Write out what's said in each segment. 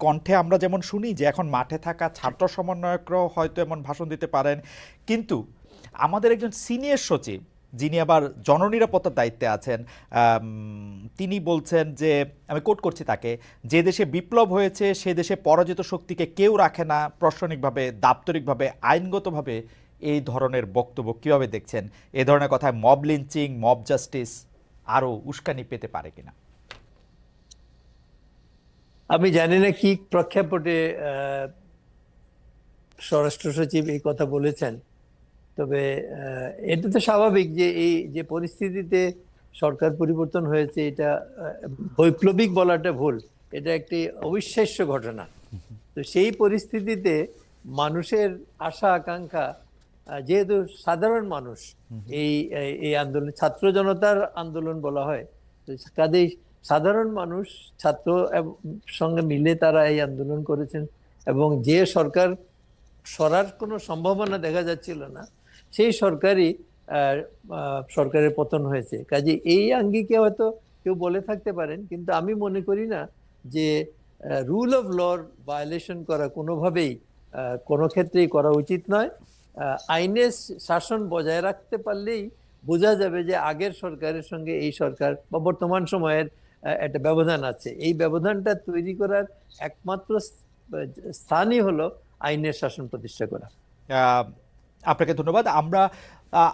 কণ্ঠে আমরা যেমন শুনি যে এখন মাঠে থাকা ছাত্র সমন্বয়করাও হয়তো এমন ভাষণ দিতে পারেন, কিন্তু আমাদের একজন সিনিয়র সচিব যিনি আবার জননিরাপত্তার দায়িত্বে আছেন, তিনি বলছেন যে, আমি কোট করছি তাকে, যে দেশে বিপ্লব হয়েছে সে দেশে পরাজিত শক্তিকে কেউ রাখে না। প্রশাসনিকভাবে, দাপ্তরিকভাবে, আইনগতভাবে এই ধরনের বক্তব্য কিভাবে দেখছেন? এই ধরনের কথায় মব লিঞ্চিং, মব জাস্টিস আরও উস্কানি পেতে পারে কিনা? আমি জানি না কি প্রেক্ষাপটে স্বরাষ্ট্র সচিব এই কথা বলেছেন, তবে এটা তো স্বাভাবিক যে এই যে পরিস্থিতিতে সরকার পরিবর্তন হয়েছে, এটা বৈপ্লবিক বলাটা ভুল, এটা একটি অবিশ্বাস্য ঘটনা। তো সেই পরিস্থিতিতে মানুষের আশা আকাঙ্ক্ষা, যেহেতু সাধারণ মানুষ এই এই আন্দোলন ছাত্র জনতার আন্দোলন বলা হয়, তো কাজেই সাধারণ মানুষ ছাত্র সঙ্গে মিলে তারা এই আন্দোলন করেছেন, এবং যে সরকার সরার কোনো সম্ভাবনা দেখা যাচ্ছিল না সেই সরকারের পতন হয়েছে। কাজে এই আঙ্গিকে হয়তো কেউ বলে থাকতে পারেন, কিন্তু আমি মনে করি না যে রুল অফ লর ভায়োলেশন করা কোনোভাবেই কোনো ক্ষেত্রেই করা উচিত নয়। আইনের শাসন বজায় রাখতে পারলেই বোঝা যাবে যে আগের সরকারের সঙ্গে এই সরকার বা বর্তমান সময়ের একটা ব্যবধান আছে। এই ব্যবধানটা তৈরি করার একমাত্র স্থানই হলো আইনের শাসন প্রতিষ্ঠা করা। আপনাকে ধন্যবাদ। আমরা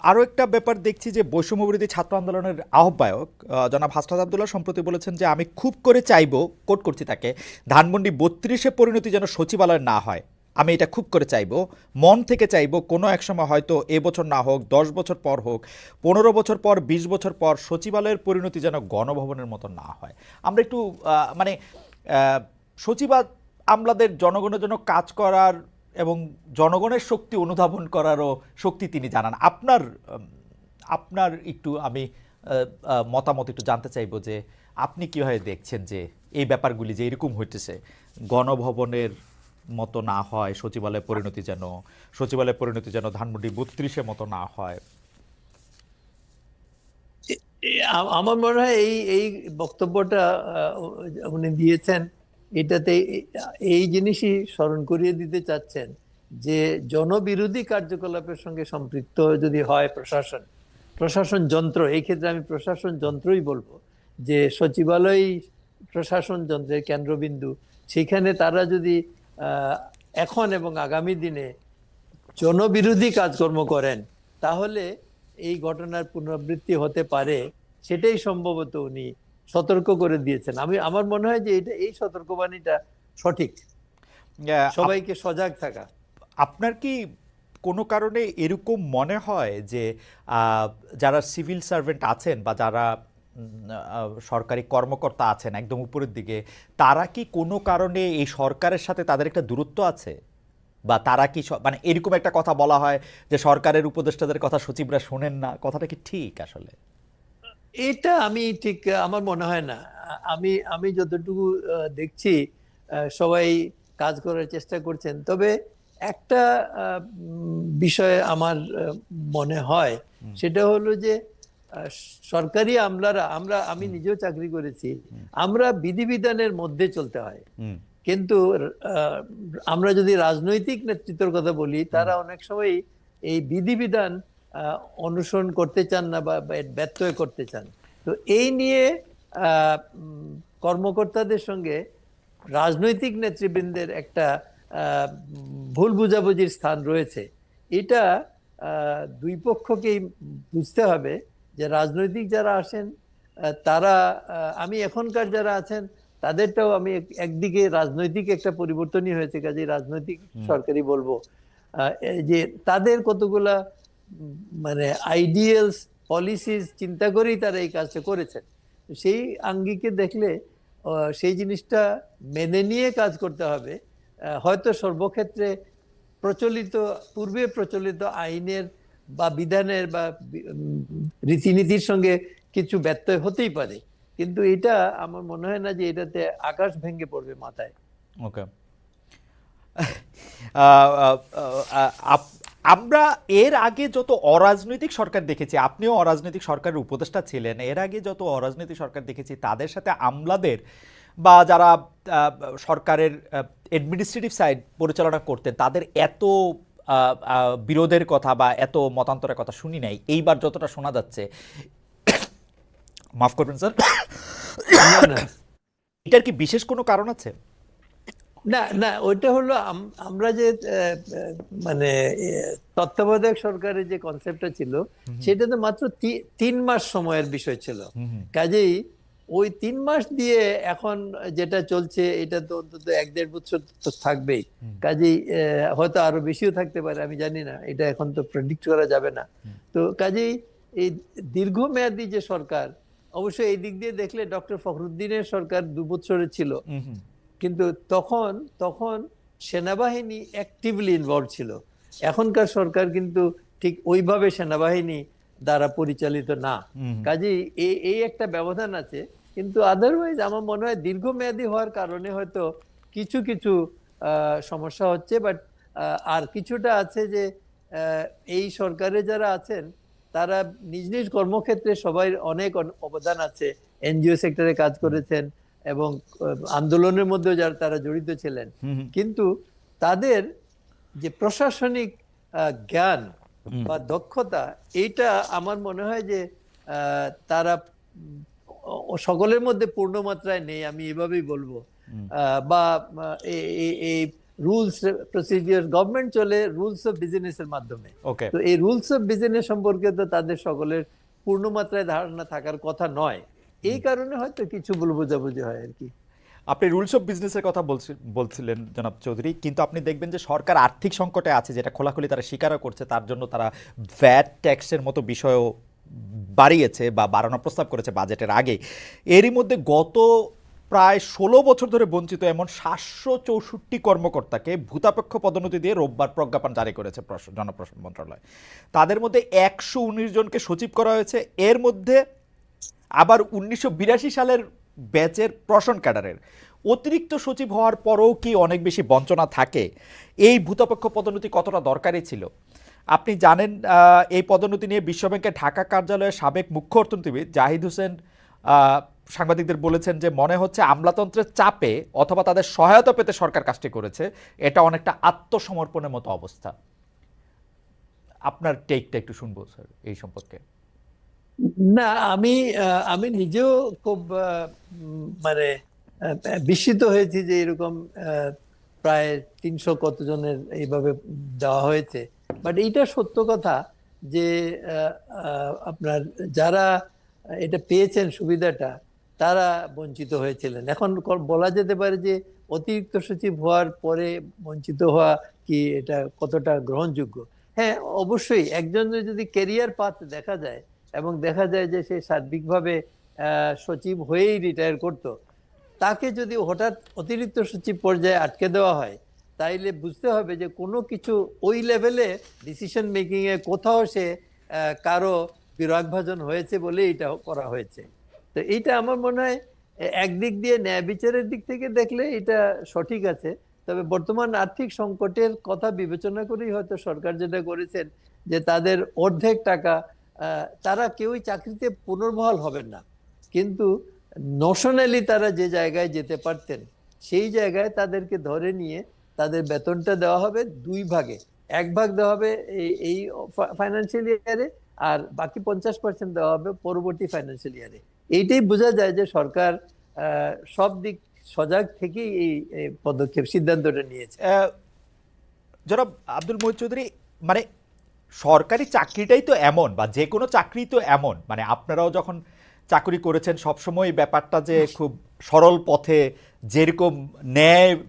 আরও একটা ব্যাপার দেখছি যে বৈষম্য বিরোধী ছাত্র আন্দোলনের আহ্বায়ক জনাব হাসনাত আবদুল্লাহ সম্প্রতি বলেছেন যে, আমি খুব করে চাইব, কোট করছি তাকে, ধানমন্ডি 32-এ পরিণতি যেন সচিবালয় না হয়। আমি এটা খুব করে চাইব, মন থেকে চাইব, কোনো এক সময় হয়তো এবছর না হোক, 10 বছর পর হোক, 15 বছর পর, 20 বছর পর সচিবালয়ের পরিণতি যেন গণভবনের মতো না হয়। আমরা একটু মানে সচিবালয় আমলাদের জনগণের জন্য কাজ করার এবং জনগণের শক্তি অনুধাবন করারও শক্তি তিনি জানান। আপনার একটু আমি মতামত একটু জানতে চাইব যে, আপনি কীভাবে দেখছেন যে এই ব্যাপারগুলি যে এরকম হইতেছে, গণভবনের মতো না হয় সচিবালয়ের পরিণতি যেন ধানমন্ডি 32-এর মতো না হয়। আমার মনে হয় এই এই বক্তব্যটা উনি দিয়েছেন, এটাতে এই জিনিসই স্মরণ করিয়ে দিতে চাচ্ছেন যে জনবিরোধী কার্যকলাপের সঙ্গে সম্পৃক্ত যদি হয় প্রশাসন যন্ত্র, এই ক্ষেত্রে আমি প্রশাসন যন্ত্রই বলবো, যে সচিবালয় প্রশাসন যন্ত্রের কেন্দ্রবিন্দু, সেখানে তারা যদি এখন এবং আগামী দিনে জনবিরোধী কাজকর্ম করেন, তাহলে এই ঘটনার পুনরাবৃত্তি হতে পারে। সেটাই সম্ভবত উনি সতর্ক করে দিয়েছেন। আমার মনে হয় যে এই সতর্কবাণীটা সঠিক, সবাইকে সজাগ থাকা। আপনার কি কোনো কারণে এরকম মনে হয় যে যারা সিভিল সার্ভেন্ট আছেন বা যারা সরকারি কর্মকর্তা আছেন একদম উপরের দিকে, তারা কি কোনো কারণে এই সরকারের সাথে তাদের একটা দূরত্ব আছে? বা তারা কি মানে এরকম একটা কথা বলা হয় যে সরকারের উপদেষ্টাদের কথা সচিবরা শোনেন না, কথাটা কি ঠিক? আসলে এটা আমি ঠিক আমার মনে হয় না। আমি যতটুকু দেখছি সবাই কাজ করার চেষ্টা করছেন, তবে একটা বিষয় আমার মনে হয়, সেটা হলো যে সরকারি আমলারা, আমি নিজেও চাকরি করেছি, আমরা বিধিবিধানের মধ্যে চলতে হয়। কিন্তু আমরা যদি রাজনৈতিক নেতৃত্বের কথা বলি, তারা অনেক সময় এই বিধিবিধান অনুসরণ করতে চান না বা ব্যত্যয় করতে চান। তো এই নিয়ে কর্মকর্তাদের সঙ্গে রাজনৈতিক নেতৃবৃন্দের একটা ভুল বুঝাবুঝির স্থান রয়েছে। এটা দুই পক্ষকেই বুঝতে হবে যে রাজনৈতিক যারা আসেন তারা, আমি এখনকার যারা আছেন তাদেরটাও আমি একদিকে রাজনৈতিক একটা পরিবর্তনই হয়েছে, কাজে রাজনৈতিক সরকারি বলবো, যে তাদের কতগুলা মানে আইডিয়ালস পলিসিস চিন্তা করেই তারা এই কাজটা করেছেন। সেই আঙ্গিকে দেখলে সেই জিনিসটা মেনে নিয়ে কাজ করতে হবে। হয়তো সর্বক্ষেত্রে পূর্বে প্রচলিত আইনের বা বিধানের বা রীতিনীতির সঙ্গে কিছু ব্যত্যয় হতেই পারে, কিন্তু এটা আমার মনে হয় না যে এটাতে আকাশ ভেঙে পড়বে মাথায়। ওকে, আমরা এর আগে যত অরাজনৈতিক সরকার দেখেছি, আপনিও অরাজনৈতিক সরকারের উপদেষ্টা ছিলেন, এর আগে যত অরাজনৈতিক সরকার দেখেছি তাদের সাথে আমলাদের বা যারা সরকারের অ্যাডমিনিস্ট্রেটিভ সাইড পরিচালনা করতেন তাদের এত বিরোধের কথা বা এত মতান্তরের কথা শুনি নাই। এইবার যতটা শোনা যাচ্ছে, মাফ করবেন স্যার, না না এটার কি বিশেষ কোনো কারণ আছে? না না ওইটা হলো আমরা যে মানে তত্ত্বাবধায়ক সরকারের যে কনসেপ্টটা ছিল সেটা তো মাত্র 3 মাস সময়ের বিষয় ছিল। কাজেই ওই 3 মাস দিয়ে এখন যেটা চলছে এটা তো অন্তত 1-1.5 বছর তো থাকবেই। কাজেই হয়তো আরো বেশিও থাকতে পারে, আমি জানি না, এটা এখন তো প্রেডিক্ট করা যাবে না। তো কাজেই এই দীর্ঘমেয়াদী যে সরকার, অবশ্যই এই দিক দিয়ে দেখলে ডক্টর ফখরুদ্দিনের সরকার 2 বছরের ছিল, কিন্তু তখন তখন সেনাবাহিনী অ্যাক্টিভলি ইনভলভ ছিল। এখনকার সরকার কিন্তু ঠিক ওইভাবে সেনাবাহিনী দ্বারা পরিচালিত না। কাজেই এই একটা ব্যবধান আছে। কিন্তু আদারওয়াইজ আমার মনে হয় দীর্ঘমেয়াদী হওয়ার কারণে হয়তো কিছু কিছু সমস্যা হচ্ছে, বাট আর কিছুটা আছে যে এই সরকারে যারা আছেন তারা নিজ নিজ কর্মক্ষেত্রে সবাই অনেক অবদান আছে, এনজিও সেক্টরে কাজ করেছেন এবং আন্দোলনের মধ্যে যারা তারা জড়িত ছিলেন, কিন্তু তাদের যে প্রশাসনিক জ্ঞান বা দক্ষতা, এইটা আমার মনে হয় যে তারা সকলের মধ্যে পূর্ণ মাত্রায় নেই, আমি এভাবেই বলবো। বা এই রুলস প্রসিডিওর, গভর্নমেন্ট চলে রুলস অফ বিজনেসের মাধ্যমে। তো এই রুলস অফ বিজনেস সম্পর্কে তো তাদের সকলের পূর্ণ মাত্রায় ধারণা থাকার কথা নয়। এই কারণে হয়তো কিছু ভুল বোঝাবুঝি হয় আর কি। আপনি রুলস অফ বিজনেসের কথা বলছিলেন জনাব চৌধুরী, কিন্তু আপনি দেখবেন যে সরকার আর্থিক সংকটে আছে, যেটা খোলাখুলি তারা স্বীকারও করছে। তার জন্য তারা ভ্যাট ট্যাক্সের মতো বিষয়ও বাড়িয়েছে বা বাড়ানোর প্রস্তাব করেছে বাজেটের আগে। এরই মধ্যে গত প্রায় 16 বছর ধরে বঞ্চিত এমন 764 কর্মকর্তাকে ভূতাপেক্ষ পদোন্নতি দিয়ে রোববার প্রজ্ঞাপন জারি করেছে জনপ্রশাসন মন্ত্রণালয়। তাদের মধ্যে 119 জনকে সচিব করা হয়েছে। এর মধ্যে আবার 1982 সালের ব্যাচের প্রশাসন ক্যাডারের অতিরিক্ত সচিব হওয়ার পরেও কি অনেক বেশি বঞ্চনা থাকে? এই ভূতাপেক্ষ পদোন্নতি কতটা দরকারি ছিল? আপনি জানেন, এই পদোন্নতি নিয়ে বিশ্বব্যাংকের ঢাকা কার্যালয়ের সাবেক মুখ্য অর্থনীতিবিদ জাহিদ হোসেন সাংবাদিকদের বলেছেন যে মনে হচ্ছে আমলাতন্ত্রের চাপে অথবা তাদের সহায়তা পেতে সরকার কাজটি করেছে। এটা অনেকটা আত্মসমর্পণের মতো অবস্থা। আপনার টেকটা একটু শুনবো স্যার এই সম্পর্কে। না, আমি নিজেও খুব মানে বিস্মিত হয়েছি যে এরকম প্রায় 300 কতজনের এইভাবে দেওয়া হয়েছে। বাট এইটা সত্য কথা যে আপনার যারা এটা পেয়েছেন সুবিধাটা, তারা বঞ্চিত হয়েছিলেন। এখন বলা যেতে পারে যে অতিরিক্ত সচিব হওয়ার পরে বঞ্চিত হওয়া কি এটা কতটা গ্রহণযোগ্য? হ্যাঁ, অবশ্যই একজনের যদি ক্যারিয়ার পাথ দেখা যায় এবং দেখা যায় যে সে সার্বিকভাবে সচিব হয়েই রিটায়ার করত, তাকে যদি হঠাৎ অতিরিক্ত সচিব পর্যায়ে আটকে দেওয়া হয়, তাইলে বুঝতে হবে যে কোনো কিছু ওই লেভেলে ডিসিশন মেকিং এ কোথাও সে কারো বিরাগভাজন হয়েছে বলে এটা করা হয়েছে। তো এইটা আমার মনে হয় একদিক দিয়ে ন্যায় বিচারের দিক থেকে দেখলে এটা সঠিক আছে। তবে বর্তমান আর্থিক সংকটের কথা বিবেচনা করেই হয়তো সরকার যেটা করেছেন যে তাদের অর্ধেক টাকা, তারা কেউই চাকরিতে পুনর্বহাল হবেন না, কিন্তু নোশনালি তারা যে জায়গায় যেতে পারতেন সেই জায়গায় তাদেরকে ধরে নিয়ে তাদের বেতনটা দেওয়া হবে 2 ভাগে। 1 ভাগ দেওয়া হবে এই ফাইন্যান্সিয়াল ইয়ারে, আর বাকি 50% দেওয়া হবে পরবর্তী ফাইন্যান্সিয়াল ইয়ারে। এইটাই বোঝা যায় যে সরকার সব দিক সজাগ থেকেই এই পদক্ষেপ সিদ্ধান্তটা নিয়েছে। জনাব আব্দুল মহিদ চৌধুরী, মানে সরকারি চাকরিটাই তো এমন, বা যে কোনো চাকরি তো এমন, মানে আপনারাও যখন চাকরি করেছেন সবসময় ব্যাপারটা যে খুব সরল পথে যেরকম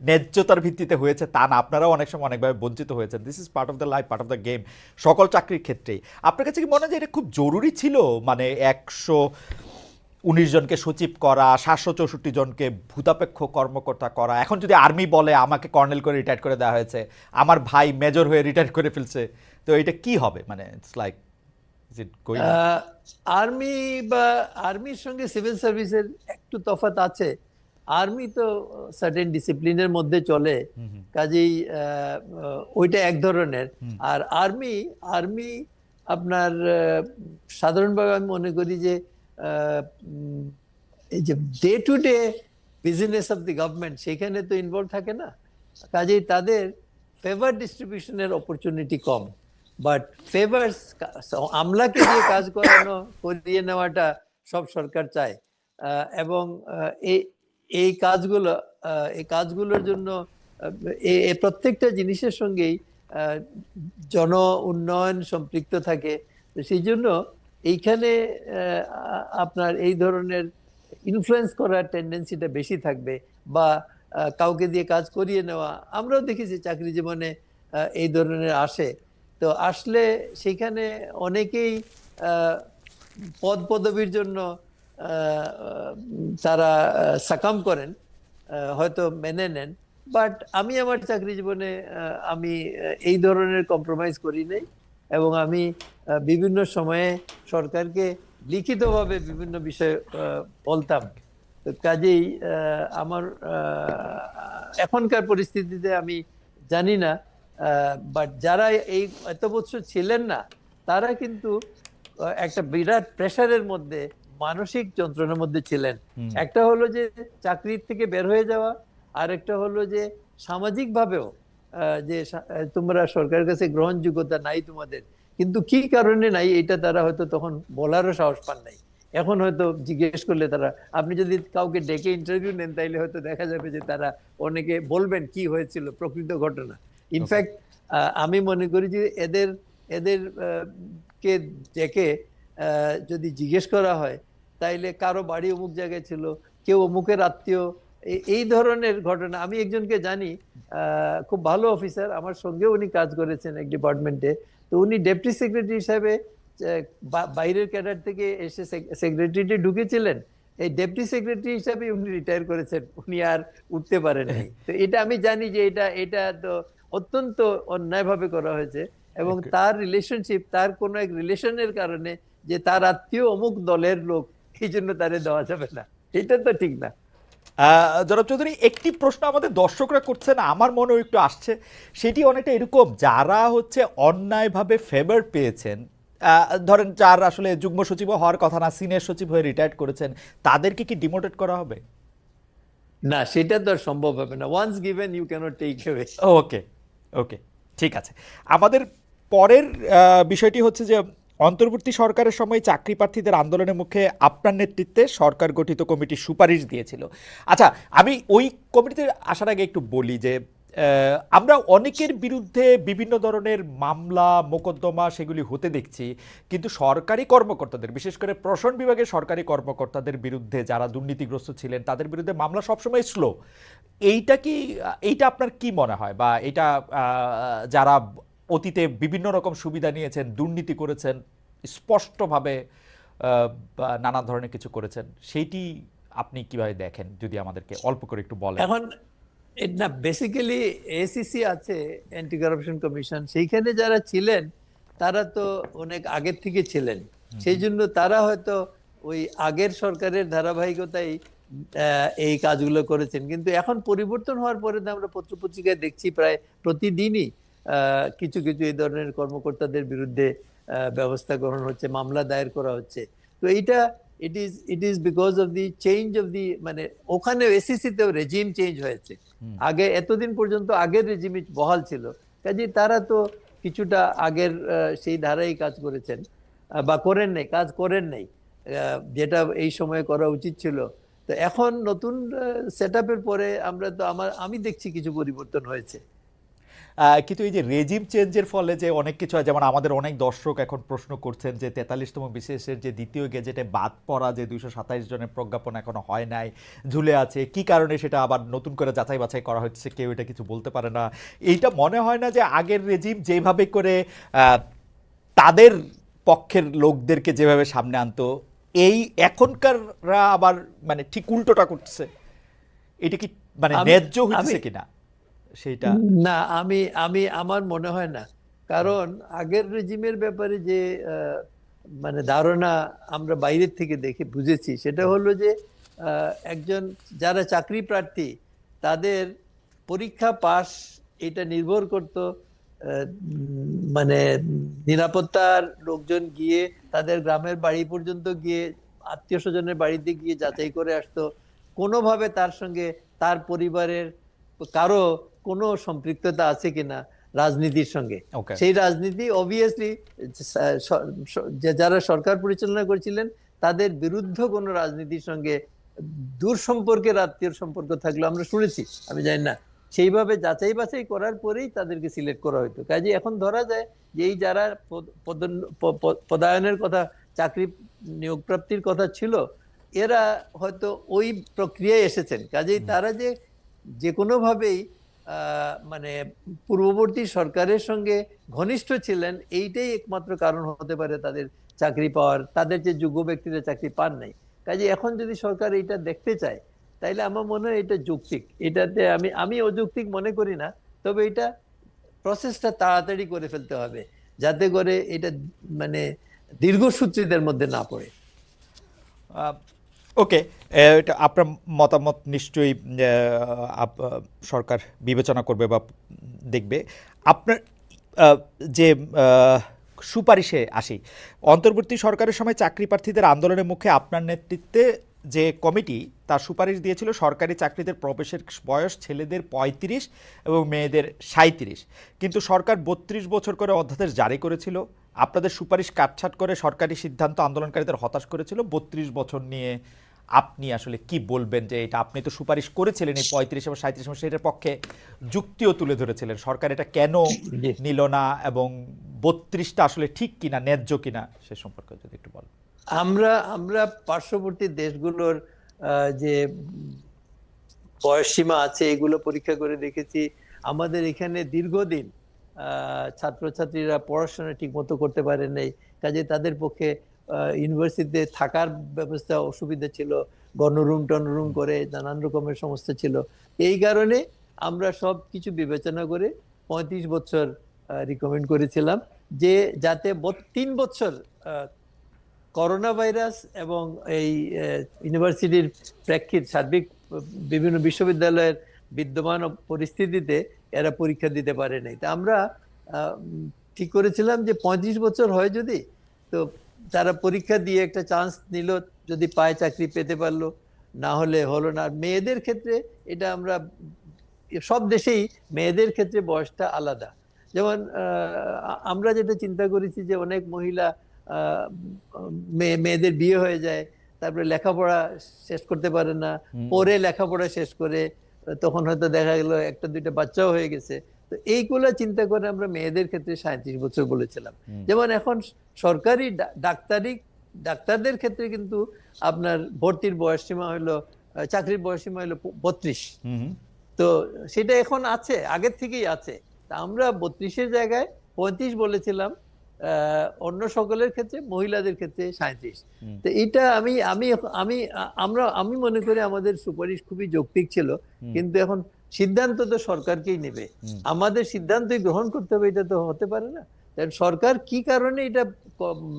ন্যায্যতার ভিত্তিতে হয়েছে তা না। আপনারাও অনেক সময় অনেকভাবে বঞ্চিত হয়েছেন। This is part of the life, part of the game, সকল চাকরির ক্ষেত্রেই। আপনার কাছে কি মনে হয় যে এটা খুব জরুরি ছিল, মানে 119 জনকে সচিব করা, 764 জনকে ভূতাপেক্ষ কর্মকর্তা করা? এখন যদি আর্মি বলে আমাকে কর্নেল করে রিটায়ার করে দেওয়া হয়েছে, আমার ভাই মেজর হয়ে রিটায়ার করে ফেলছে, তো এটা কি হবে? মানে ইটস লাইক আর্মি বা আর্মির সঙ্গে সিভিল সার্ভিসের একটু তফাৎ আছে। আর্মি তো সার্টেন ডিসিপ্লিনের মধ্যে চলে, কাজেই ওইটা এক ধরনের। আর আর্মি আপনার সাধারণভাবে আমি মনে করি যে এই যে day to day business of the government, সেখানে তো ইনভলভ থাকে না। কাজেই তাদের ফেভার ডিস্ট্রিবিউশনের অপরচুনিটি কম। বাট ফেভার্স, আমলাকে দিয়ে কাজ করিয়ে নেওয়াটা সব সরকার চায়। এবং এই কাজগুলো, এই কাজগুলোর জন্য এই প্রত্যেকটা জিনিসের সঙ্গেই জন উন্নয়ন সম্পৃক্ত থাকে। তো সেই জন্য এইখানে আপনার এই ধরনের ইনফ্লুয়েন্স করার টেন্ডেন্সিটা বেশি থাকবে, বা কাউকে দিয়ে কাজ করিয়ে নেওয়া। আমরাও দেখেছি চাকরি জীবনে এই ধরনের আসে। তো আসলে সেখানে অনেকেই পদ পদবীর জন্য তারা সাকাম করেন, হয়তো মেনে নেন। বাট আমি আমার চাকরি জীবনে আমি এই ধরনের কম্প্রোমাইজ করি নাই, এবং আমি বিভিন্ন সময়ে সরকারকে লিখিতভাবে বিভিন্ন বিষয়ে বলতাম। তো কাজেই আমার এখনকার পরিস্থিতিতে আমি জানি না, বাট যারা এই এত বছর ছিলেন না, তারা কিন্তু একটা বিরাট প্রেসারের মধ্যে, মানসিক যন্ত্রণার মধ্যে ছিলেন। একটা হলো যে চাকরির থেকে বের হয়ে যাওয়া, আর একটা হলো যে সামাজিক ভাবেও যে তোমরা সরকারের কাছে গ্রহণযোগ্যতা নাই তোমাদের, কিন্তু কি কারণে নাই এটা তারা হয়তো তখন বলারও সাহস পান নাই। এখন হয়তো জিজ্ঞেস করলে তারা, আপনি যদি কাউকে ডেকে ইন্টারভিউ নেন, তাইলে হয়তো দেখা যাবে যে তারা অনেকে বলবেন কি হয়েছিল, প্রকৃত ঘটনা। ইনফ্যাক্ট আমি মনে করি যে এদের এদের কে ডেকে যদি জিজ্ঞেস করা হয়, তাইলে কারো বাড়ি অমুক জায়গায় ছিল, কেউ অমুকের আত্মীয়, এই ধরনের ঘটনা। আমি একজনকে জানি, খুব ভালো অফিসার, আমার সঙ্গে উনি কাজ করেছেন এক ডিপার্টমেন্টে। তো উনি ডেপুটি সেক্রেটারি হিসাবে বাইরের ক্যাডার থেকে এসে সেক্রেটারিতে ঢুকেছিলেন। এই ডেপুটি সেক্রেটারি হিসাবে উনি রিটায়ার করেছেন, উনি আর উঠতে পারেন নাই। তো এটা আমি জানি যে এটা তো অত্যন্ত অন্যায়ভাবে করা হয়েছে, এবং তার রিলেশনশিপ, তার কোনো এক রিলেশনের কারণে, যে তার আত্মীয় অমুক দলের লোক, এই জন্য তারে দেওয়া যাবে না, এটা তো ঠিক না। জনাব চৌধুরী, একটি প্রশ্ন আমাদের দর্শকরা করছেন, আমার মনেও একটু আসছে। সেটি অনেকটা এরকম, যারা হচ্ছে অন্যায়ভাবে ফেভার পেয়েছেন, ধরেন যার আসলে যুগ্ম সচিব হওয়ার কথা না, সিনিয়র সচিব হয়ে রিটায়ার্ড করেছেন, তাদেরকে কি ডিমোটেট করা হবে? না, সেটা তো আর সম্ভব হবে না। Once given you cannot take away. Okay, okay, ঠিক আছে। আমাদের পরের বিষয়টি হচ্ছে যে অন্তর্বর্তী সরকারের সময় চাকরি প্রার্থীদের আন্দোলনের মুখে আপনার নেতৃত্বে সরকার গঠিত কমিটি সুপারিশ দিয়েছিল। আচ্ছা, আমি ওই কমিটিতে আসার আগে একটু বলি যে আমরা অনেকের বিরুদ্ধে বিভিন্ন ধরনের মামলা মোকদ্দমা সেগুলি হতে দেখছি, কিন্তু সরকারি কর্মকর্তাদের, বিশেষ করে প্রশাসন বিভাগের সরকারি কর্মকর্তাদের বিরুদ্ধে যারা দুর্নীতিগ্রস্ত ছিলেন তাদের বিরুদ্ধে মামলা সবসময় স্লো। এইটা আপনার কি মনে হয়, বা এটা যারা অতীতে বিভিন্ন রকম সুবিধা নিয়েছেন, দুর্নীতি করেছেন, স্পষ্টভাবে নানা ধরনের কিছু করেছেন, সেইটি আপনি কিভাবে দেখেন, যদি আমাদেরকে অল্প করে একটু বলেন। এখন না, বেসিক্যালি এসিসি আছে, অ্যান্টি কারাপশন কমিশন, সেইখানে যারা ছিলেন তারা তো অনেক আগের থেকে ছিলেন, সেই জন্য তারা হয়তো ওই আগের সরকারের ধারাবাহিকতায় এই কাজগুলো করেছেন। কিন্তু এখন পরিবর্তন হওয়ার পরে আমরা পত্রপত্রিকায় দেখছি প্রায় প্রতিদিনই কিছু কিছু এই ধরনের কর্মকর্তাদের বিরুদ্ধে ব্যবস্থা গ্রহণ হচ্ছে, মামলা দায়ের করা হচ্ছে। তো এইটা it is because of the change of the, মানে ওখানে এসিসি তেও রেজিম চেঞ্জ হয়েছে। আগে এতদিন পর্যন্ত আগের রেজিমই বহাল ছিল, কাজে তারা তো কিছুটা আগের সেই ধারাই কাজ করেছেন, বা করেন নাই, কাজ করেন নাই যেটা এই সময়ে করা উচিত ছিল। তো এখন নতুন সেটআপের পরে আমরা তো আমি দেখছি কিছু পরিবর্তন হয়েছে। কিন্তু এই যে রেজিম চেঞ্জের ফলে যে অনেক কিছু হয়, যেমন আমাদের অনেক দর্শক এখন প্রশ্ন করছেন যে 43তম বিশেষের যে দ্বিতীয় গেজেটে বাদ পড়া যে 227 জনের প্রজ্ঞাপন এখনো হয় নাই, ঝুলে আছে, কি কারণে সেটা আবার নতুন করে যাচাই বাছাই করা হচ্ছে, কেউ এটা কিছু বলতে পারে না। এইটা মনে হয় না যে আগের রেজিম যেভাবে করে তাদের পক্ষের লোকদেরকে যেভাবে সামনে আনতো, এই এখনকাররা আবার মানে ঠিক উল্টোটা করছে? এটা কি মানে ন্যায্য হচ্ছে কিনা সেইটা? না, আমি আমি আমার মনে হয় না। কারণ আগের রেজিমের ব্যাপারে যে মানে ধারণা আমরা বাইরের থেকে দেখে বুঝেছি, সেটা হলো যে একজন যারা চাকরি প্রার্থী তাদের পরীক্ষা পাস, এটা নির্ভর করত মানে নিরাপত্তার লোকজন গিয়ে তাদের গ্রামের বাড়ি পর্যন্ত গিয়ে, আত্মীয় স্বজনের বাড়িতে গিয়ে যাচাই করে আসতো। কোনোভাবে তার সঙ্গে তার পরিবারের কারো কোনো সম্পৃক্ততা আছে কিনা রাজনীতির সঙ্গে। ওকে। সেই রাজনীতি অবভিয়াসলি যারা সরকার পরিচালনা করেছিলেন তাদের বিরুদ্ধে কোনো রাজনীতির সঙ্গে দূর সম্পর্কের আত্মীয় সম্পর্ক থাকলে আমরা শুনেছি, আমি জানি না। সেইভাবে যাচাই বাছাই করার পরেই তাদেরকে সিলেক্ট করা হতো। কাজে এখন ধরা যায় যে এই যারা পদায়নের কথা, চাকরি নিয়োগ প্রাপ্তির কথা ছিল, এরা হয়তো ওই প্রক্রিয়ায় এসেছেন। কাজেই তারা যে কোনোভাবেই মানে পূর্ববর্তী সরকারের সঙ্গে ঘনিষ্ঠ ছিলেন, এইটাই একমাত্র কারণ হতে পারে তাদের চাকরি পাওয়ার। তাদের যে যোগ্য ব্যক্তিরা চাকরি পান নাই। কাজে এখন যদি সরকার এইটা দেখতে চায় তাইলে আমার মনে হয় এটা যৌক্তিক। এটাতে আমি অযৌক্তিক মনে করি না। তবে এটা প্রসেসটা তাড়াতাড়ি করে ফেলতে হবে যাতে করে এটা মানে দীর্ঘসূত্রীদের মধ্যে না পড়ে। ওকে, এটা আপনার মতামত নিশ্চয়ই সরকার বিবেচনা করবে বা দেখবে। আপনার যে সুপারিশে আসি, অন্তর্বর্তী সরকারের সময় চাকরি প্রার্থীদের আন্দোলনের মুখে আপনার নেতৃত্বে যে কমিটি তার সুপারিশ দিয়েছিল সরকারি চাকরিদের প্রবেশের বয়স ছেলেদের 35 এবং মেয়েদের 37, কিন্তু সরকার 32 বছর করে অধ্যাদেশ জারি করেছিল। আপনাদের সুপারিশ কাটছাট করে সরকারি সিদ্ধান্ত আন্দোলনকারীদের হতাশ করেছিল। 32 বছর নিয়ে আপনি আসলে কি বলবেন যে এটা আপনি তো সুপারিশ করেছিলেন এই 35 এবং 37 এবং সেটার পক্ষে যুক্তিও তুলে ধরেছিলেন, সরকার এটা কেন নিল না এবং 32টা আসলে ঠিক কিনা, ন্যায্য কিনা সে সম্পর্কে যদি একটু বলেন। আমরা পার্শ্ববর্তী দেশগুলোর যে বয়সসীমা আছে এগুলো পরীক্ষা করে দেখেছি। আমাদের এখানে দীর্ঘদিন ছাত্রছাত্রীরা পড়াশোনা ঠিক মতো করতে পারে নাই। কাজে তাদের পক্ষে ইউনিভার্সিটিতে থাকার ব্যবস্থা অসুবিধা ছিল, গণরুম টনরুম করে নানান রকমের সমস্যা ছিল। এই কারণে আমরা সব কিছু বিবেচনা করে 35 বছর রিকমেন্ড করেছিলাম, যে যাতে 3 বছর করোনা ভাইরাস এবং এই ইউনিভার্সিটির প্রেক্ষিত সার্বিক বিভিন্ন বিশ্ববিদ্যালয়ের বিদ্যমান পরিস্থিতিতে এরা পরীক্ষা দিতে পারে নাই। তা আমরা ঠিক করেছিলাম যে 35 বছর হয় যদি, তো তারা পরীক্ষা দিয়ে একটা চান্স নিল, যদি পায় চাকরি পেতে পারলো, না হলে হলো না। মেয়েদের ক্ষেত্রে এটা আমরা সব দেশেই মেয়েদের ক্ষেত্রে বয়সটা আলাদা। যেমন আমরা যেটা চিন্তা করেছি যে অনেক মহিলা মেয়েদের বিয়ে হয়ে যায়, তারপরে লেখাপড়া শেষ করতে পারে না, পরে লেখাপড়া শেষ করে তখন হয়তো দেখা গেল একটা দুইটা বাচ্চাও হয়ে গেছে। তো এইগুলা চিন্তা করে আমরা মেয়েদের ক্ষেত্রে 37 বছর বলেছিলাম। যেমন এখন সরকারি ডাক্তারদের ক্ষেত্রে কিন্তু আপনার ভর্তির বয়সসীমা হলো, চাকরির বয়সসীমা হলো 32। তো সেটা এখন আছে, আগের থেকেই আছে। তা আমরা 32-এর জায়গায় 35 বলেছিলাম অন্য সকলের ক্ষেত্রে, মহিলাদের ক্ষেত্রে 37। তো এটা আমি মনে করি আমাদের সুপারিশ খুবই যৌক্তিক ছিল। কিন্তু এখন সিদ্ধান্ত তো সরকারকেই নেবে, আমাদের সিদ্ধান্তই গ্রহণ করতে হবে, এটা তো হতে পারে না। সরকার কি কারণে এটা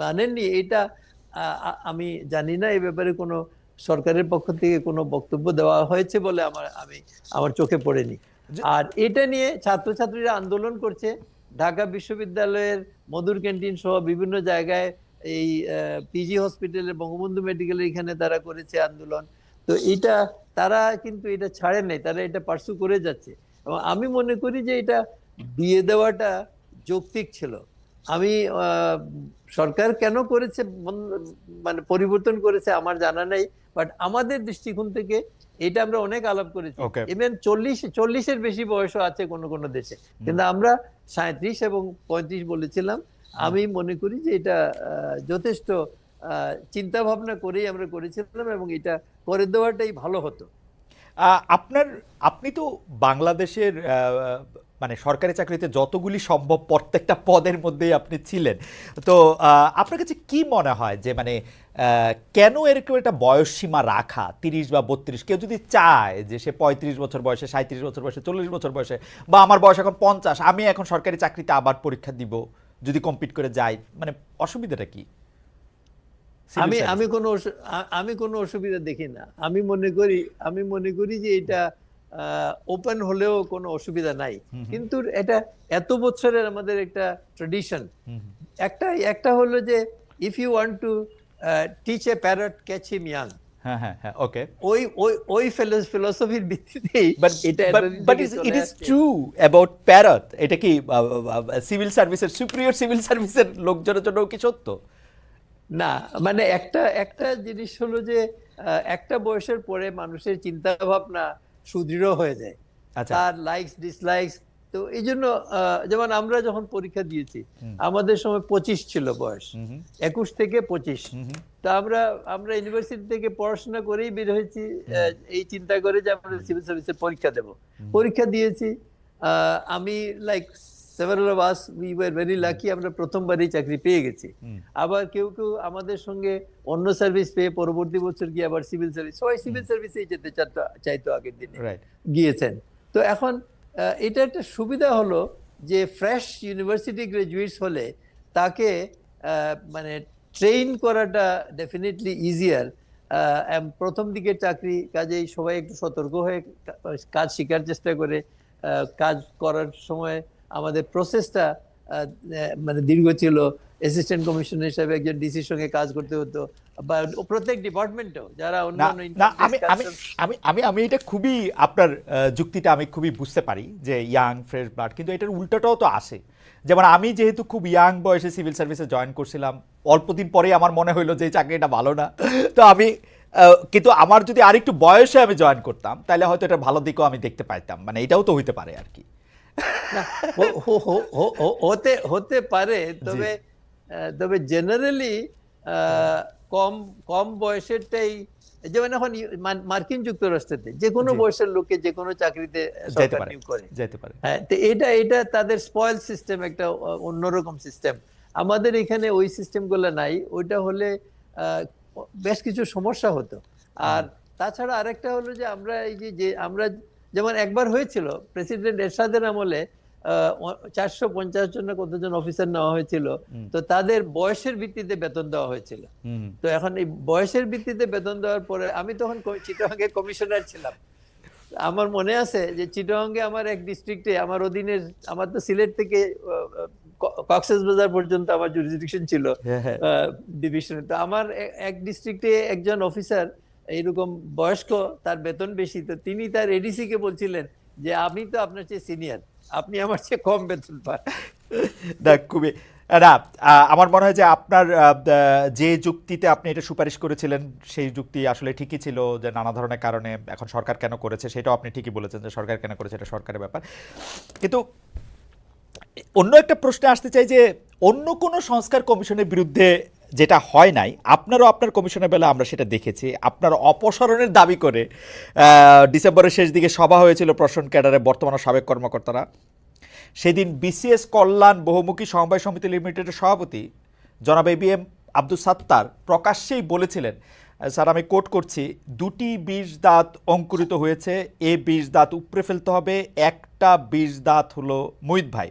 মানেননি এটা আমি জানি না। এই ব্যাপারে কোনো সরকারের পক্ষ থেকে কোনো বক্তব্য দেওয়া হয়েছে বলে আমার চোখে পড়েনি। আর এটা নিয়ে ছাত্রছাত্রীরা আন্দোলন করছে। ঢাকা বিশ্ববিদ্যালয়ের মধুর ক্যান্টিন সহ বিভিন্ন জায়গায়, এই পিজি হসপিটালের বঙ্গবন্ধু মেডিকেলের এখানে তারা করেছে আন্দোলন। তো এটা তারা কিন্তু এটা ছাড়ে নাই, তারা এটা পার্সু করে যাচ্ছে। এবং আমি মনে করি যে এটা দিয়ে দেওয়াটা যৌক্তিক ছিল। আমি সরকার কেন করেছে মানে পরিবর্তন করেছে আমার জানা নাই, বাট আমাদের দৃষ্টিকোণ থেকে এটা আমরা অনেক আলাপ করেছি। ইভেন 40-এর বেশি বয়সও আছে কোনো কোনো দেশে, কিন্তু আমরা 37 এবং 35 বলেছিলাম। আমি মনে করি যে এটা যথেষ্ট চিন্তা ভাবনা করেই আমরা করেছিলাম এবং এটা করে দেওয়াটাই ভালো হতো। আপনি তো বাংলাদেশের মানে সরকারি চাকরিতে যতগুলি সম্ভব প্রত্যেকটা পদের মধ্যেই আপনি ছিলেন। তো আপনার কাছে কি মনে হয় যে মানে কেন এরকম একটা বয়স সীমা রাখা 30 বা 32? কেউ যদি চায় যে সে 35 বছর বয়সে, 37 বছর বয়সে, 40 বছর বয়সে, বা আমার বয়স এখন 50, আমি এখন সরকারি চাকরিতে আবার পরীক্ষা দিব যদি কম্পিট করে যাই, মানে অসুবিধাটা কি? আমি কোনো অসুবিধা দেখি না। আমি মনে করি যে এটা ওপেন হলেও কোনো অসুবিধা নাই। কিন্তু এটা এত বছরের আমাদের একটা ট্রেডিশন। একটা হলো যে if you want to teach a parrot catch him young, হ্যাঁ হ্যাঁ হ্যাঁ, ওকে। ওই ওই ওই ফিলোসফির ভিত্তিতেই বাট এটা বাট এতদিন বাট থেকে ইট চলে ইজ আসছে। True about parrot. এটা কি সিভিল সার্ভিসের, সুপ্রিয়র সিভিল সার্ভিসের লোকজনের জন্য কি সত্য? না, মানে একটা একটা জিনিস হলো যে একটা বয়সের পরে মানুষের চিন্তা ভাবনা সুদৃঢ় হয়ে যায়, আচ্ছা। তার লাইকস ডিসলাইকস। তো এই জন্য যেমন আমরা যখন পরীক্ষা দিয়েছি, হুম আমাদের সময় 25 ছিল বয়স, হুম হুম 21 থেকে 25। হুম তো আমরা আমরা ইউনিভার্সিটি থেকে পড়াশোনা করেই বের হয়েছি, হুম এই চিন্তা করে যে আমরা হুম সিভিল সার্ভিসের পরীক্ষা দেব। হুম পরীক্ষা দিয়েছি। আমি like several of us we were very lucky, আমরা প্রথমবারই চাকরি পেয়ে গেছি। হুম আবার কেউ কেউ আমাদের সঙ্গে অন্য সার্ভিস পেয়ে পরবর্তী বছর গিয়ে আবার সিভিল সার্ভিস, সবাই হুম, সিভিল সার্ভিসেই যেতে চাইতো আগের দিনে, রাইট। গিয়েছেন। তো এখন এটা একটা সুবিধা হলো যে ফ্রেশ ইউনিভার্সিটি গ্রাজুয়েটস হলে তাকে মানে ট্রেন করাটা ডেফিনেটলি ইজিয়ার। প্রথম দিকের চাকরি, কাজেই সবাই একটু সতর্ক হয়ে কাজ শেখার চেষ্টা করে। কাজ করার সময় আমাদের প্রসেসটা মানে দীর্ঘ ছিল। অ্যাসিস্ট্যান্ট কমিশনার হিসেবে একজন ডিসির সঙ্গে কাজ করতে হতো, বা প্রত্যেক ডিপার্টমেন্টেও যারা না অন্যান্য না, ইনকাম ট্যাক্স আমি আমি কাস্টমস। আমি আমি আমি এটা খুবই আপনার যুক্তিটা আমি খুবই বুঝতে পারি যে ইয়াং ফ্রেশ ব্লাড, কিন্তু এটার উল্টোটাও তো আসে। যেমন আমি যেহেতু খুব ইয়াং বয়সে সিভিল সার্ভিসে জয়েন করছিলাম, অল্প দিন পরেই আমার মনে হইলো যে এই চাকরিটা ভালো না। তো আমি কিন্তু আমার যদি আরেকটু বয়সে আমি জয়েন করতাম তাহলে হয়তো এটা ভালো দিকও আমি দেখতে পাইতাম, মানে এটাও তো হইতে পারে আর কি। না, হতে হতে পারে, জি। তবে তবে জেনারেলি কম কম বয়সেরটাই, যেমন এখন মার্কিন যুক্তরাষ্ট্রেতে যে কোনো জি, বয়সের লোককে যে কোনো চাকরিতে যাইতে সরকার পারে, নিয়োগ করে। যাইতে পারে। হ্যাঁ, তো এটা এটা তাদের স্পয়েল সিস্টেম, একটা অন্যরকম সিস্টেম। আমাদের এখানে ওই সিস্টেমগুলো নাই। ওইটা হলে আহ, বেশ কিছু সমস্যা হতো। হুম আর তাছাড়া আরেকটা হলো যে আমরা এই যে যে আমরা যেমন একবার হয়েছিল প্রেসিডেন্ট এরশাদের আমলে, 450 জন না কতজন অফিসার নেওয়া হয়েছিল। হুম তো তাদের বয়সের ভিত্তিতে বেতন দেওয়া হয়েছিল। হুম তো এখন এই বয়সের ভিত্তিতে বেতন দেওয়ার পরে আমি তখন চিটাগাংয়ে কমিশনার ছিলাম। আমার মনে আছে যে চিটাগাংয়ে আমার এক ডিস্ট্রিক্টে আমার অধীনের, আমার তো সিলেট থেকে কক্সবাজার পর্যন্ত আমার জুরিসডিকশন ছিল হ্যাঁ হ্যাঁ ডিভিশনে। তো আমার এক ডিস্ট্রিক্টে একজন অফিসার এইরকম বয়স্ক, তার বেতন বেশি। তো তিনি তার এডিসি কে বলছিলেন যে আমি তো আপনার চেয়ে সিনিয়র, আপনি আমার চেয়ে কম বেতন পান। না খুবই না, আমার মনে হয় যে আপনার যে যুক্তিতে আপনি এটা সুপারিশ করেছিলেন সেই যুক্তি আসলে ঠিকই ছিল, যে নানা ধরনের কারণে এখন সরকার কেন করেছে সেটাও আপনি ঠিকই বলেছেন যে সরকার কেন করেছে এটা সরকারের ব্যাপার। কিন্তু অন্য একটা প্রশ্নে আসতে চাই যে অন্য কোনো সংস্কার কমিশনের বিরুদ্ধে যেটা হয় নাই, আপনারও আপনার কমিশনের বেলা আমরা সেটা দেখেছি, আপনার অপসারণের দাবি করে ডিসেম্বরের শেষ দিকে সভা হয়েছিল প্রশাসন ক্যাডারে বর্তমান ও সাবেক কর্মকর্তারা। সেদিন বিসিএস কল্যাণ বহুমুখী সমবায় সমিতি লিমিটেডের সভাপতি জনাব এবিএম আব্দুল সাত্তার প্রকাশ্যেই বলেছিলেন, স্যার আমি কোট করছি, দুটি বিষ দাঁত অঙ্কুরিত হয়েছে, এ বিষ দাঁত উপড়ে ফেলতে হবে, একটা বিষ দাঁত হলো মুহিত ভাই।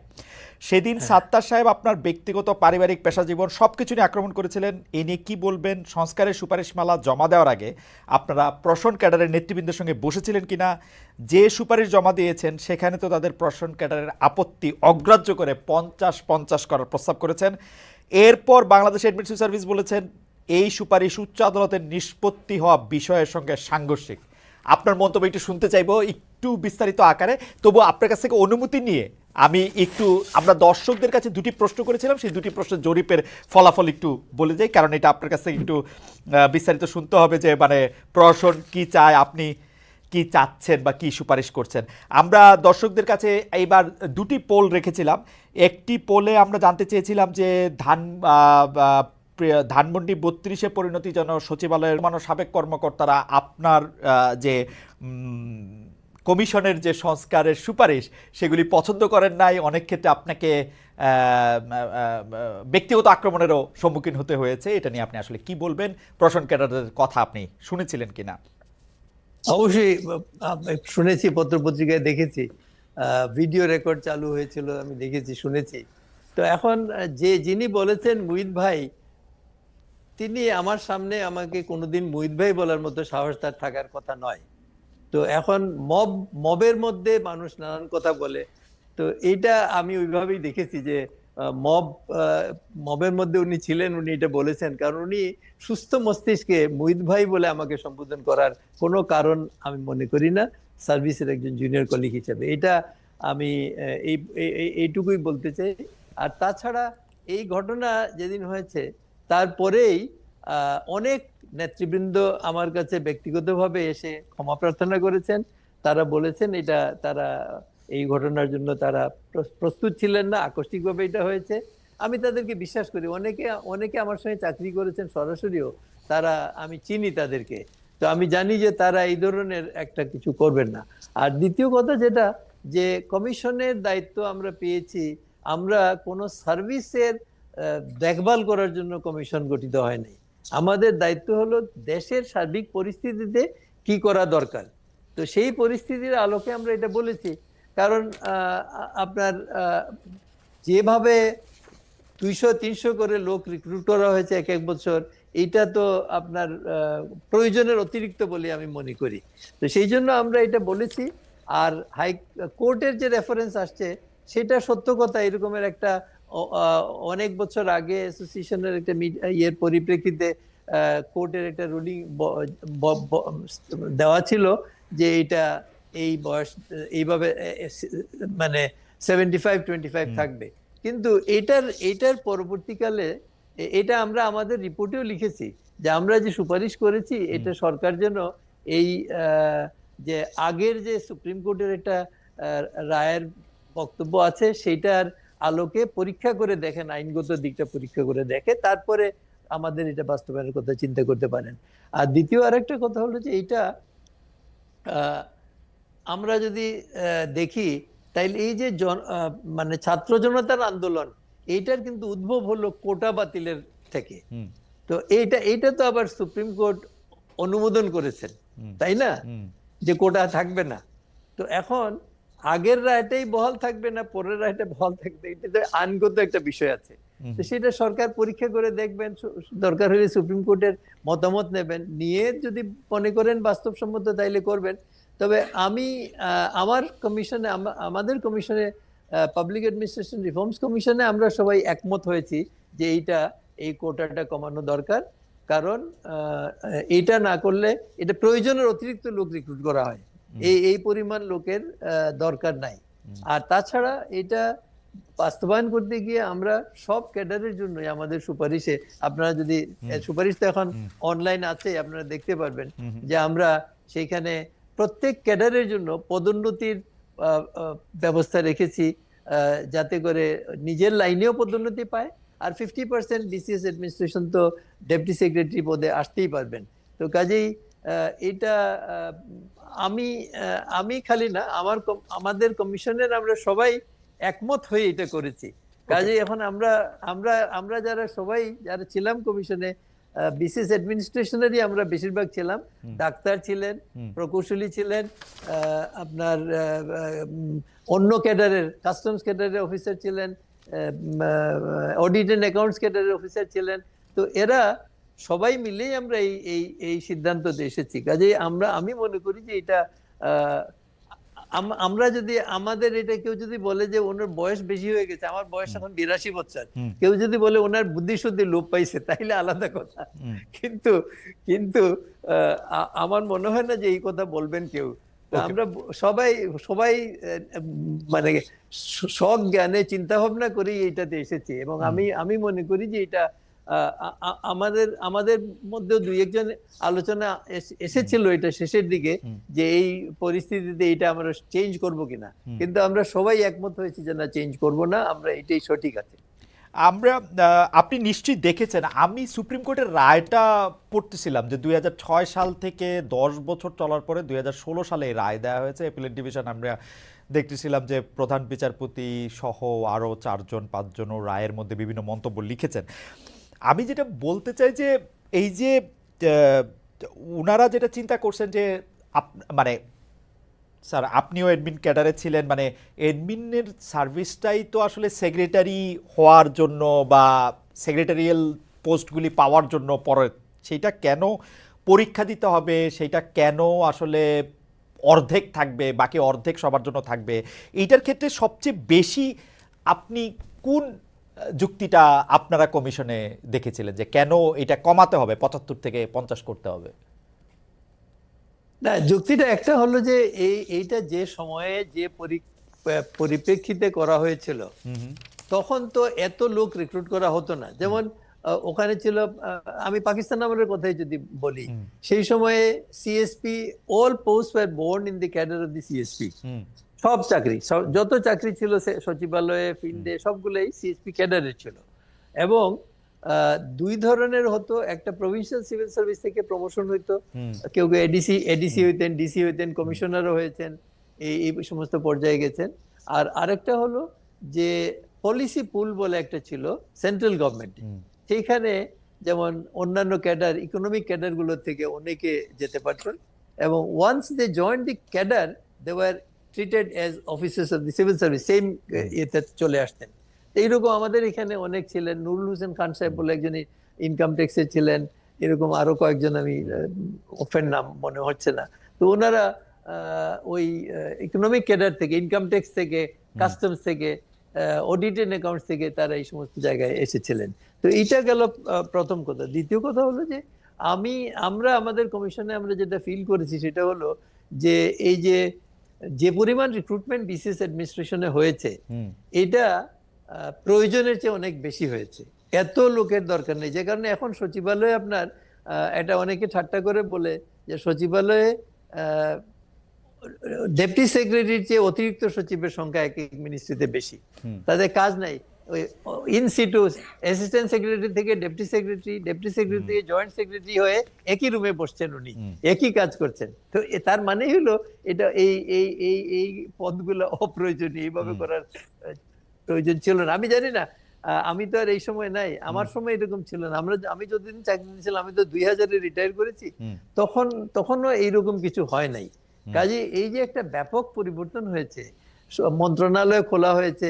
সেদিন সাত্তার সাহেব আপনার ব্যক্তিগত পারিবারিক পেশা জীবন সব কিছু নিয়ে আক্রমণ করেছিলেন। এ নিয়ে কী বলবেন? সংস্কারের সুপারিশমালা জমা দেওয়ার আগে আপনারা প্রশাসন ক্যাডারের নেতৃবৃন্দের সঙ্গে বসেছিলেন কিনা? যে সুপারিশ জমা দিয়েছেন সেখানে তো তাদের প্রশাসন ক্যাডারের আপত্তি অগ্রাহ্য করে 50-50 করার প্রস্তাব করেছেন। এরপর বাংলাদেশ অ্যাডমিনিস্ট্রেটিভ সার্ভিস বলেছেন এই সুপারিশ উচ্চ আদালতের নিষ্পত্তি হওয়া বিষয়ের সঙ্গে সাংঘর্ষিক। আপনার মন্তব্য একটু শুনতে চাইবো একটু বিস্তারিত আকারে, তবু আপনার কাছ থেকে অনুমতি নিয়ে আমি একটু, আমরা দর্শকদের কাছে দুটি প্রশ্ন করেছিলাম, সেই দুটি প্রশ্নের জরিপের ফলাফল একটু বলে যাই, কারণ এটা আপনার কাছ থেকে একটু বিস্তারিত শুনতে হবে যে মানে প্রশাসন কি চায়, আপনি কি চাচ্ছেন বা কি সুপারিশ করছেন। আমরা দর্শকদের কাছে এইবার দুটি পোল রেখেছিলাম। একটি পোলে আমরা জানতে চেয়েছিলাম যে ধানমন্ডি 32-এ পরিণতি যেন সচিবালয়ের সাবেক কর্মকর্তারা আপনার যে কমিশনের যে সংস্কারের সুপারিশ সেগুলি পছন্দ করেন নাই, অনেক ক্ষেত্রে আপনাকে ব্যক্তিগত আক্রমণেরও সম্মুখীন হতে হয়েছে। এটা নিয়ে আপনি আসলে কি বলবেন? প্রশাসন ক্যাডারের কথা আপনি শুনেছিলেন কিনা? অবশ্যই শুনেছি, পত্রপত্রিকায় দেখেছি, ভিডিও রেকর্ড চালু হয়েছিল, আমি দেখেছি, শুনেছি। তো এখন যিনি বলেছেন মুহিত ভাই, তিনি আমার সামনে আমাকে কোনোদিন মুহিত ভাই বলার মতো সাহস তার থাকার কথা নয়। তো এখন মবের মধ্যে মানুষ নানান কথা বলে। তো এইটা আমি ওইভাবেই দেখেছি যে মব মবের মধ্যে উনি ছিলেন, উনি এটা বলেছেন, কারণ উনি সুস্থ মস্তিষ্কে মুহিত ভাই বলে আমাকে সম্বোধন করার কোনো কারণ আমি মনে করি না সার্ভিসের একজন জুনিয়র কলিগ হিসেবে। এটা আমি এইটুকুই বলতে চাই। আর তাছাড়া এই ঘটনা যেদিন হয়েছে তারপরেই অনেক নেতৃবৃন্দ আমার কাছে ব্যক্তিগতভাবে এসে ক্ষমা প্রার্থনা করেছেন। তারা বলেছেন এটা তারা এই ঘটনার জন্য তারা প্রস্তুত ছিলেন না, আকস্মিকভাবে এটা হয়েছে। আমি তাদেরকে বিশ্বাস করি। অনেকে অনেকে আমার সঙ্গে চাকরি করেছেন সরাসরিও, তারা আমি চিনি তাদেরকে, তো আমি জানি যে তারা এই ধরনের একটা কিছু করবেন না। আর দ্বিতীয় কথা যেটা, যে কমিশনের দায়িত্ব আমরা পেয়েছি, আমরা কোনো সার্ভিসের দেখভাল করার জন্য কমিশন গঠিত হয়নি। আমাদের দায়িত্ব হলো দেশের সার্বিক পরিস্থিতিতে কি করা দরকার। তো সেই পরিস্থিতির আলোকে আমরা এটা বলেছি। কারণ আপনার যেভাবে 200-300 করে লোক রিক্রুট করা হয়েছে এক এক বছর, এইটা তো আপনার প্রয়োজনের অতিরিক্ত বলে আমি মনে করি। তো সেই জন্য আমরা এটা বলেছি। আর হাইকোর্টের যে রেফারেন্স আসছে সেটা সত্য কথা। এরকমের একটা অনেক বছর আগে অ্যাসোসিয়েশনের একটা ইয়ের পরিপ্রেক্ষিতে কোর্টের একটা রুলিং দেওয়া ছিল যে এটা এই বয়স এইভাবে মানে 75-25 থাকবে। কিন্তু এটার পরবর্তীকালে এটা আমরা আমাদের রিপোর্টেও লিখেছি যে আমরা যে সুপারিশ করেছি এটা সরকার যেন এই যে আগের যে সুপ্রিম কোর্টের একটা রায়ের বক্তব্য আছে সেইটার আলোকে পরীক্ষা করে দেখেন, আইনগত দিকটা পরীক্ষা করে দেখে, তারপরে আমাদের এটা বাস্তবায়নের কথা চিন্তা করতে পারেন। আর দ্বিতীয় আরেকটা কথা হলো যে এইটা আমরা যদি দেখি তাইলে এই যে মানে ছাত্র জনতার আন্দোলন, এইটার কিন্তু উদ্ভব হলো কোটা বাতিলের থেকে। তো এইটা তো আবার সুপ্রিম কোর্ট অনুমোদন করেছেন, তাই না, যে কোটা থাকবে না। তো এখন আগের রায়টাই বহাল থাকবে না পরের রায়টা বহাল থাকবে, এটা আইনগত একটা বিষয় আছে। তো সেটা সরকার পরীক্ষা করে দেখবেন, দরকার হলে সুপ্রিম কোর্টের মতামত নেবেন, নিয়ে যদি মনে করেন বাস্তবসম্মত তাইলে করবেন। তবে আমি আমার কমিশনে, আমাদের কমিশনে, পাবলিক অ্যাডমিনিস্ট্রেশন রিফর্মস কমিশনে আমরা সবাই একমত হয়েছি যে এই কোটাটা কমানো দরকার। কারণ এটা না করলে এটা প্রয়োজনের অতিরিক্ত লোক রিক্রুট করা হয়, এই পরিমাণ লোকের দরকার নাই। আর তাছাড়া এটা বাস্তবায়ন করতে গিয়ে আমরা সব ক্যাডারের জন্য আমাদের সুপারিশে, আপনারা যদি সুপারিশ তো এখন অনলাইন আছে, আপনারা দেখতে পারবেন যে আমরা সেইখানে প্রত্যেক ক্যাডারের জন্য পদোন্নতির ব্যবস্থা রেখেছি, যাতে করে নিজের লাইনেও পদোন্নতি পায়। আর 50% বিসিএস অ্যাডমিনিস্ট্রেশন তো ডেপুটি সেক্রেটারি পদে আসতেই পারবেন। তো কাজেই এটা আমি খালি না, আমাদের কমিশনের আমরা সবাই একমত হয়ে এটা করেছি। কাজেই এখন আমরা যারা সবাই যারা ছিলাম কমিশনে, বিসিএস অ্যাডমিনিস্ট্রেশনেরই আমরা বেশিরভাগ ছিলাম। ডাক্তার ছিলেন, প্রকৌশলী ছিলেন, আপনার অন্য ক্যাডারের কাস্টমস ক্যাডারের অফিসার ছিলেন, অডিট এন্ড অ্যাকাউন্টস ক্যাডারের অফিসার ছিলেন। তো এরা সবাই মিলেই আমরা এই সিদ্ধান্ততে এসেছি। কাজেই আমি মনে করি যে এটা আমরা যদি আমাদের এটা কেউ যদি বলে যে ওনার বয়স বেশি হয়ে গেছে, আমার বয়স এখন 82 বছর, কেউ যদি বলে ওনার বুদ্ধি শুদ্ধি লোপ পাইছে, তাইলে আলাদা কথা। কিন্তু আমার মনে হয় না যে এই কথা বলবেন কেউ। আমরা সবাই মানে সজ্ঞানে চিন্তা ভাবনা করেই এইটাতে এসেছি। এবং আমি মনে করি যে এটা আমাদের মধ্যে দুই একজন আলোচনা এসেছিল এটা শেষের দিকে, যে এই পরিস্থিতিতে এটা আমরা চেঞ্জ করব কিনা, কিন্তু আমরা সবাই একমত হয়েছি যে না, চেঞ্জ করব না, আমরা এটাই সঠিক আছে। আপনি নিশ্চয়ই দেখেছেন, আমি সুপ্রিম কোর্টের রায়টা পড়তেছিলাম যে 2006 সাল থেকে 10 বছর চলার পরে 2016 সালে এই রায় দেওয়া হয়েছে অ্যাপিলেট ডিভিশন। আমরা দেখতেছিলাম যে প্রধান বিচারপতি সহ আরও 4-5 রায়ের মধ্যে বিভিন্ন মন্তব্য লিখেছেন। আমি যেটা বলতে চাই যে এই যে উনারা যেটা চিন্তা করছেন যে মানে স্যার আপনিও অ্যাডমিন ক্যাডারে ছিলেন, মানে অ্যাডমিনের সার্ভিসটাই তো আসলে সেক্রেটারি হওয়ার জন্য বা সেক্রেটারিয়াল পোস্টগুলি পাওয়ার জন্য পরে, সেইটা কেন পরীক্ষা দিতে হবে, সেইটা কেন আসলে অর্ধেক থাকবে, বাকি অর্ধেক সবার জন্য থাকবে, এইটার ক্ষেত্রে সবচেয়ে বেশি আপনি কোন যুক্তিটা আপনারা কমিশনে দেখেছিলেন যে কেন এটা কমাতে হবে, 75 থেকে 50 করতে হবে? না, যুক্তিটা একটা হলো যে এইটা যে সময়ে যে পরিপ্রেক্ষিতে করা হয়েছিল, তখন তো এত লোক রিক্রুট করা হতো না। যেমন ওখানে ছিল, আমি পাকিস্তান আমলের কথাই যদি বলি, সেই সময়ে CSP, all post were borne in the cadre of the CSP. সব চাকরি, যত চাকরি ছিল সচিবালয়ে, ফিল্ডে, সবগুলোই সিএসপি ক্যাডারের ছিল। এবং দুই ধরনের হতো, একটা প্রভিন্সিয়াল সিভিল সার্ভিস থেকে প্রমোশন হইতো, কেউ কেউ এডিসি হইতেন, ডিসি হইতেন, কমিশনারও হয়েছেন, এই সমস্ত পর্যায়ে গেছেন। আর আরেকটা হলো যে পলিসি পুল বলে একটা ছিল সেন্ট্রাল গভর্নমেন্ট, সেইখানে যেমন অন্যান্য ক্যাডার, ইকোনমিক ক্যাডার গুলোর থেকে অনেকে যেতে পারতেন, এবং once they join the cadre they were treated as officers of the civil service, same ইয়েতে চলে আসতেন। এইরকম আমাদের এখানে অনেক ছিলেন। নুরুল হোসেন খান সাহেব বলে একজন ইনকাম ট্যাক্সে ছিলেন, এরকম আরো কয়েকজন, আমি ওফেন নাম মনে হচ্ছে না। তো ওনারা ওই ইকোনমিক ক্যাডার থেকে, ইনকাম ট্যাক্স থেকে, কাস্টমস থেকে, অডিট এন্ড অ্যাকাউন্টস থেকে তারা এই সমস্ত জায়গায় এসেছিলেন। তো এইটা গেল প্রথম কথা। দ্বিতীয় কথা হলো যে আমরা আমাদের কমিশনে আমরা যেটা ফিল করেছি সেটা হলো যে এই যে পরিমাণ রিক্রুটমেন্ট বিসিএস অ্যাডমিনিস্ট্রেশনে হয়েছে, এটা প্রয়োজনের চেয়ে অনেক বেশি হয়েছে। এত লোকের দরকার নেই। যে কারণে এখন সচিবালয়ে আপনার, এটা অনেকে ঠাট্টা করে বলে যে সচিবালয়ে ডেপুটি সেক্রেটারির চেয়ে অতিরিক্ত সচিবের সংখ্যা এক এক মিনিস্ট্রিতে বেশি। তাদের কাজ নাই। ওই ইন সিটু অ্যাসিস্ট্যান্ট সেক্রেটারি থেকে ডেপুটি সেক্রেটারি, ডেপুটি সেক্রেটারি থেকে জয়েন্ট সেক্রেটারি হয়ে একই রুমে বসছেন, উনি একই কাজ করছেন। তো তার মানে হলো এটা এই পদগুলো অপ্রয়োজনীয়, এইভাবে করার প্রয়োজন ছিল না। আমি জানি না, আমি তো আর এই সময় নাই, আমার সময় এরকম ছিল না। আমি যতদিন চাকরি দিয়েছিলাম, আমি তো 2000-এ রিটায়ার করেছি, তখনও এইরকম কিছু হয় নাই। কাজে এই যে একটা ব্যাপক পরিবর্তন হয়েছে, মন্ত্রণালয় খোলা হয়েছে,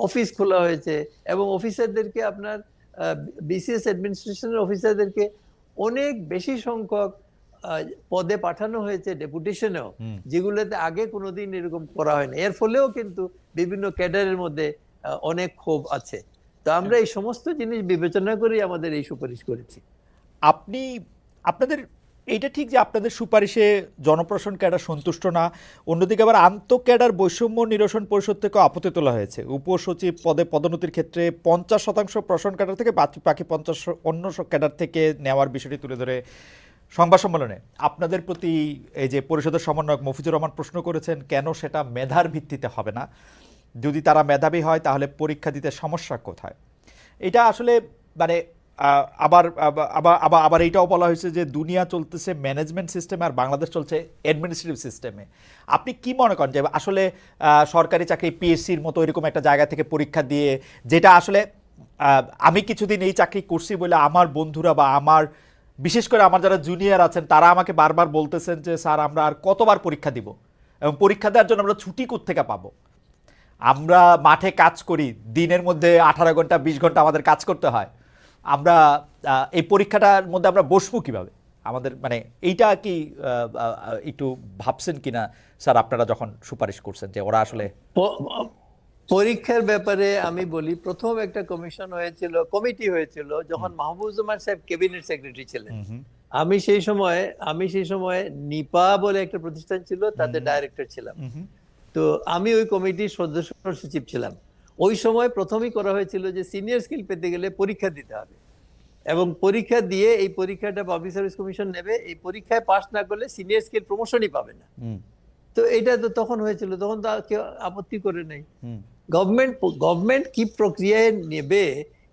অফিস খোলা হয়েছে, এবং অফিসারদেরকে আপনার বিসিএস অ্যাডমিনিস্ট্রেশনের অফিসারদেরকে অনেক বেশি সংখ্যক পদে পাঠানো হয়েছে, ডেপুটেশনেও, যেগুলোতে আগে কোনোদিন এরকম করা হয়নি। এর ফলেও কিন্তু বিভিন্ন ক্যাডারের মধ্যে অনেক ক্ষোভ আছে। তো আমরা এই সমস্ত জিনিস বিবেচনা করেই আমাদের এই সুপারিশ করেছি। আপনাদের এইটা ঠিক যে আপনাদের সুপারিশে জনপ্রশাসন ক্যাডার সন্তুষ্ট না, অন্যদিকে আবার আন্তঃ ক্যাডার বৈষম্য নিরসন পরিষদ থেকে আপত্তি তোলা হয়েছে। উপসচিব পদে পদোন্নতির ক্ষেত্রে 50% প্রশাসন ক্যাডার থেকে, বাকি 50 অন্য ক্যাডার থেকে নেওয়ার বিষয়টি তুলে ধরে সংবাদ সম্মেলনে আপনাদের প্রতি এই যে পরিষদের সমন্বয়ক মফিজুর রহমান প্রশ্ন করেছেন কেন সেটা মেধার ভিত্তিতে হবে না, যদি তারা মেধাবী হয় তাহলে পরীক্ষা দিতে সমস্যা কোথায়। এটা আসলে মানে আবার এইটাও বলা হয়েছে যে দুনিয়া চলতেছে ম্যানেজমেন্ট সিস্টেমে আর বাংলাদেশ চলছে অ্যাডমিনিস্ট্রেটিভ সিস্টেমে। আপনি কি মনে করেন যে আসলে সরকারি চাকরি পিএসসির মতো এরকম একটা জায়গা থেকে পরীক্ষা দিয়ে, যেটা আসলে আমি কিছুদিন এই চাকরি করছি বলে আমার বন্ধুরা বা আমার, বিশেষ করে আমার যারা জুনিয়র আছেন তারা আমাকে বারবার বলতেছেন যে স্যার আমরা আর কতবার পরীক্ষা দিব, এবং পরীক্ষা দেওয়ার জন্য আমরা ছুটি কোত্থেকে পাবো, আমরা মাঠে কাজ করি, দিনের মধ্যে 18 ঘন্টা 20 ঘন্টা আমাদের কাজ করতে হয়, আমরা এই পরীক্ষাটার মধ্যে আমরা বসবো কিভাবে? আমাদের মানে এইটা কি একটু ভাবছেন কিনা স্যার আপনারা যখন সুপারিশ করছেন যে ওরা আসলে পরীক্ষার ব্যাপারে? আমি বলি, প্রথম একটা কমিটি হয়েছিল যখন মাহবুবুজ্জামান সাহেব ক্যাবিনেট সেক্রেটারি ছিলেন। আমি সেই সময় নিপা বলে একটা প্রতিষ্ঠান ছিল, তাদের ডাইরেক্টর ছিলাম। তো আমি ওই কমিটির সদস্য সচিব ছিলাম। ওই সময় প্রথমেই করা হয়েছিল যে সিনিয়র স্কিল পেতে গেলে পরীক্ষা দিতে হবে, এবং পরীক্ষা দিয়ে এই পরীক্ষাটা পাবলিক সার্ভিস কমিশন নেবে, এই পরীক্ষায় পাস না করলে সিনিয়র স্কিল প্রমোশনই পাবে না। তো এটা তো তখন হয়েছিল, তখন তো কেউ আপত্তি করে নাই। গভর্নমেন্ট কি প্রক্রিয়ায় নেবে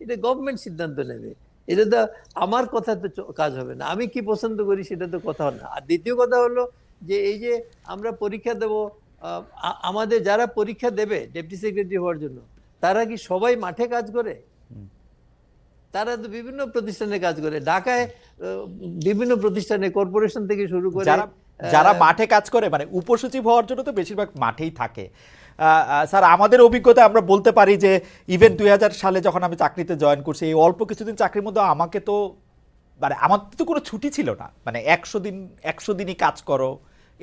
এটা গভর্নমেন্ট সিদ্ধান্ত নেবে, এটা তো আমার কথা তো কাজ হবে না। আমি কি পছন্দ করি সেটা তো কথা না। আর দ্বিতীয় কথা হলো যে এই যে আমরা পরীক্ষা দেব, আমাদের যারা পরীক্ষা দেবে ডেপুটি সেক্রেটারি হওয়ার জন্য, তারা কি সবাই মাঠে কাজ করে? তারা তো বিভিন্ন প্রতিষ্ঠানে কাজ করে। ঢাকায় বিভিন্ন প্রতিষ্ঠানে, কর্পোরেশন থেকে শুরু করে যারা মাঠে কাজ করে, মানে উপসচিব হওয়ার জন্য তো বেশিরভাগ মাঠেই থাকে। স্যার আমাদের অভিজ্ঞতা আমরা বলতে পারি যে ইভেন 2000 সালে যখন আমি চাকরিতে জয়েন করছি, এই অল্প কিছুদিন চাকরির মধ্যে আমাকে তো মানে আমার তো কোনো ছুটি ছিল না, মানে 100 দিনই কাজ করো,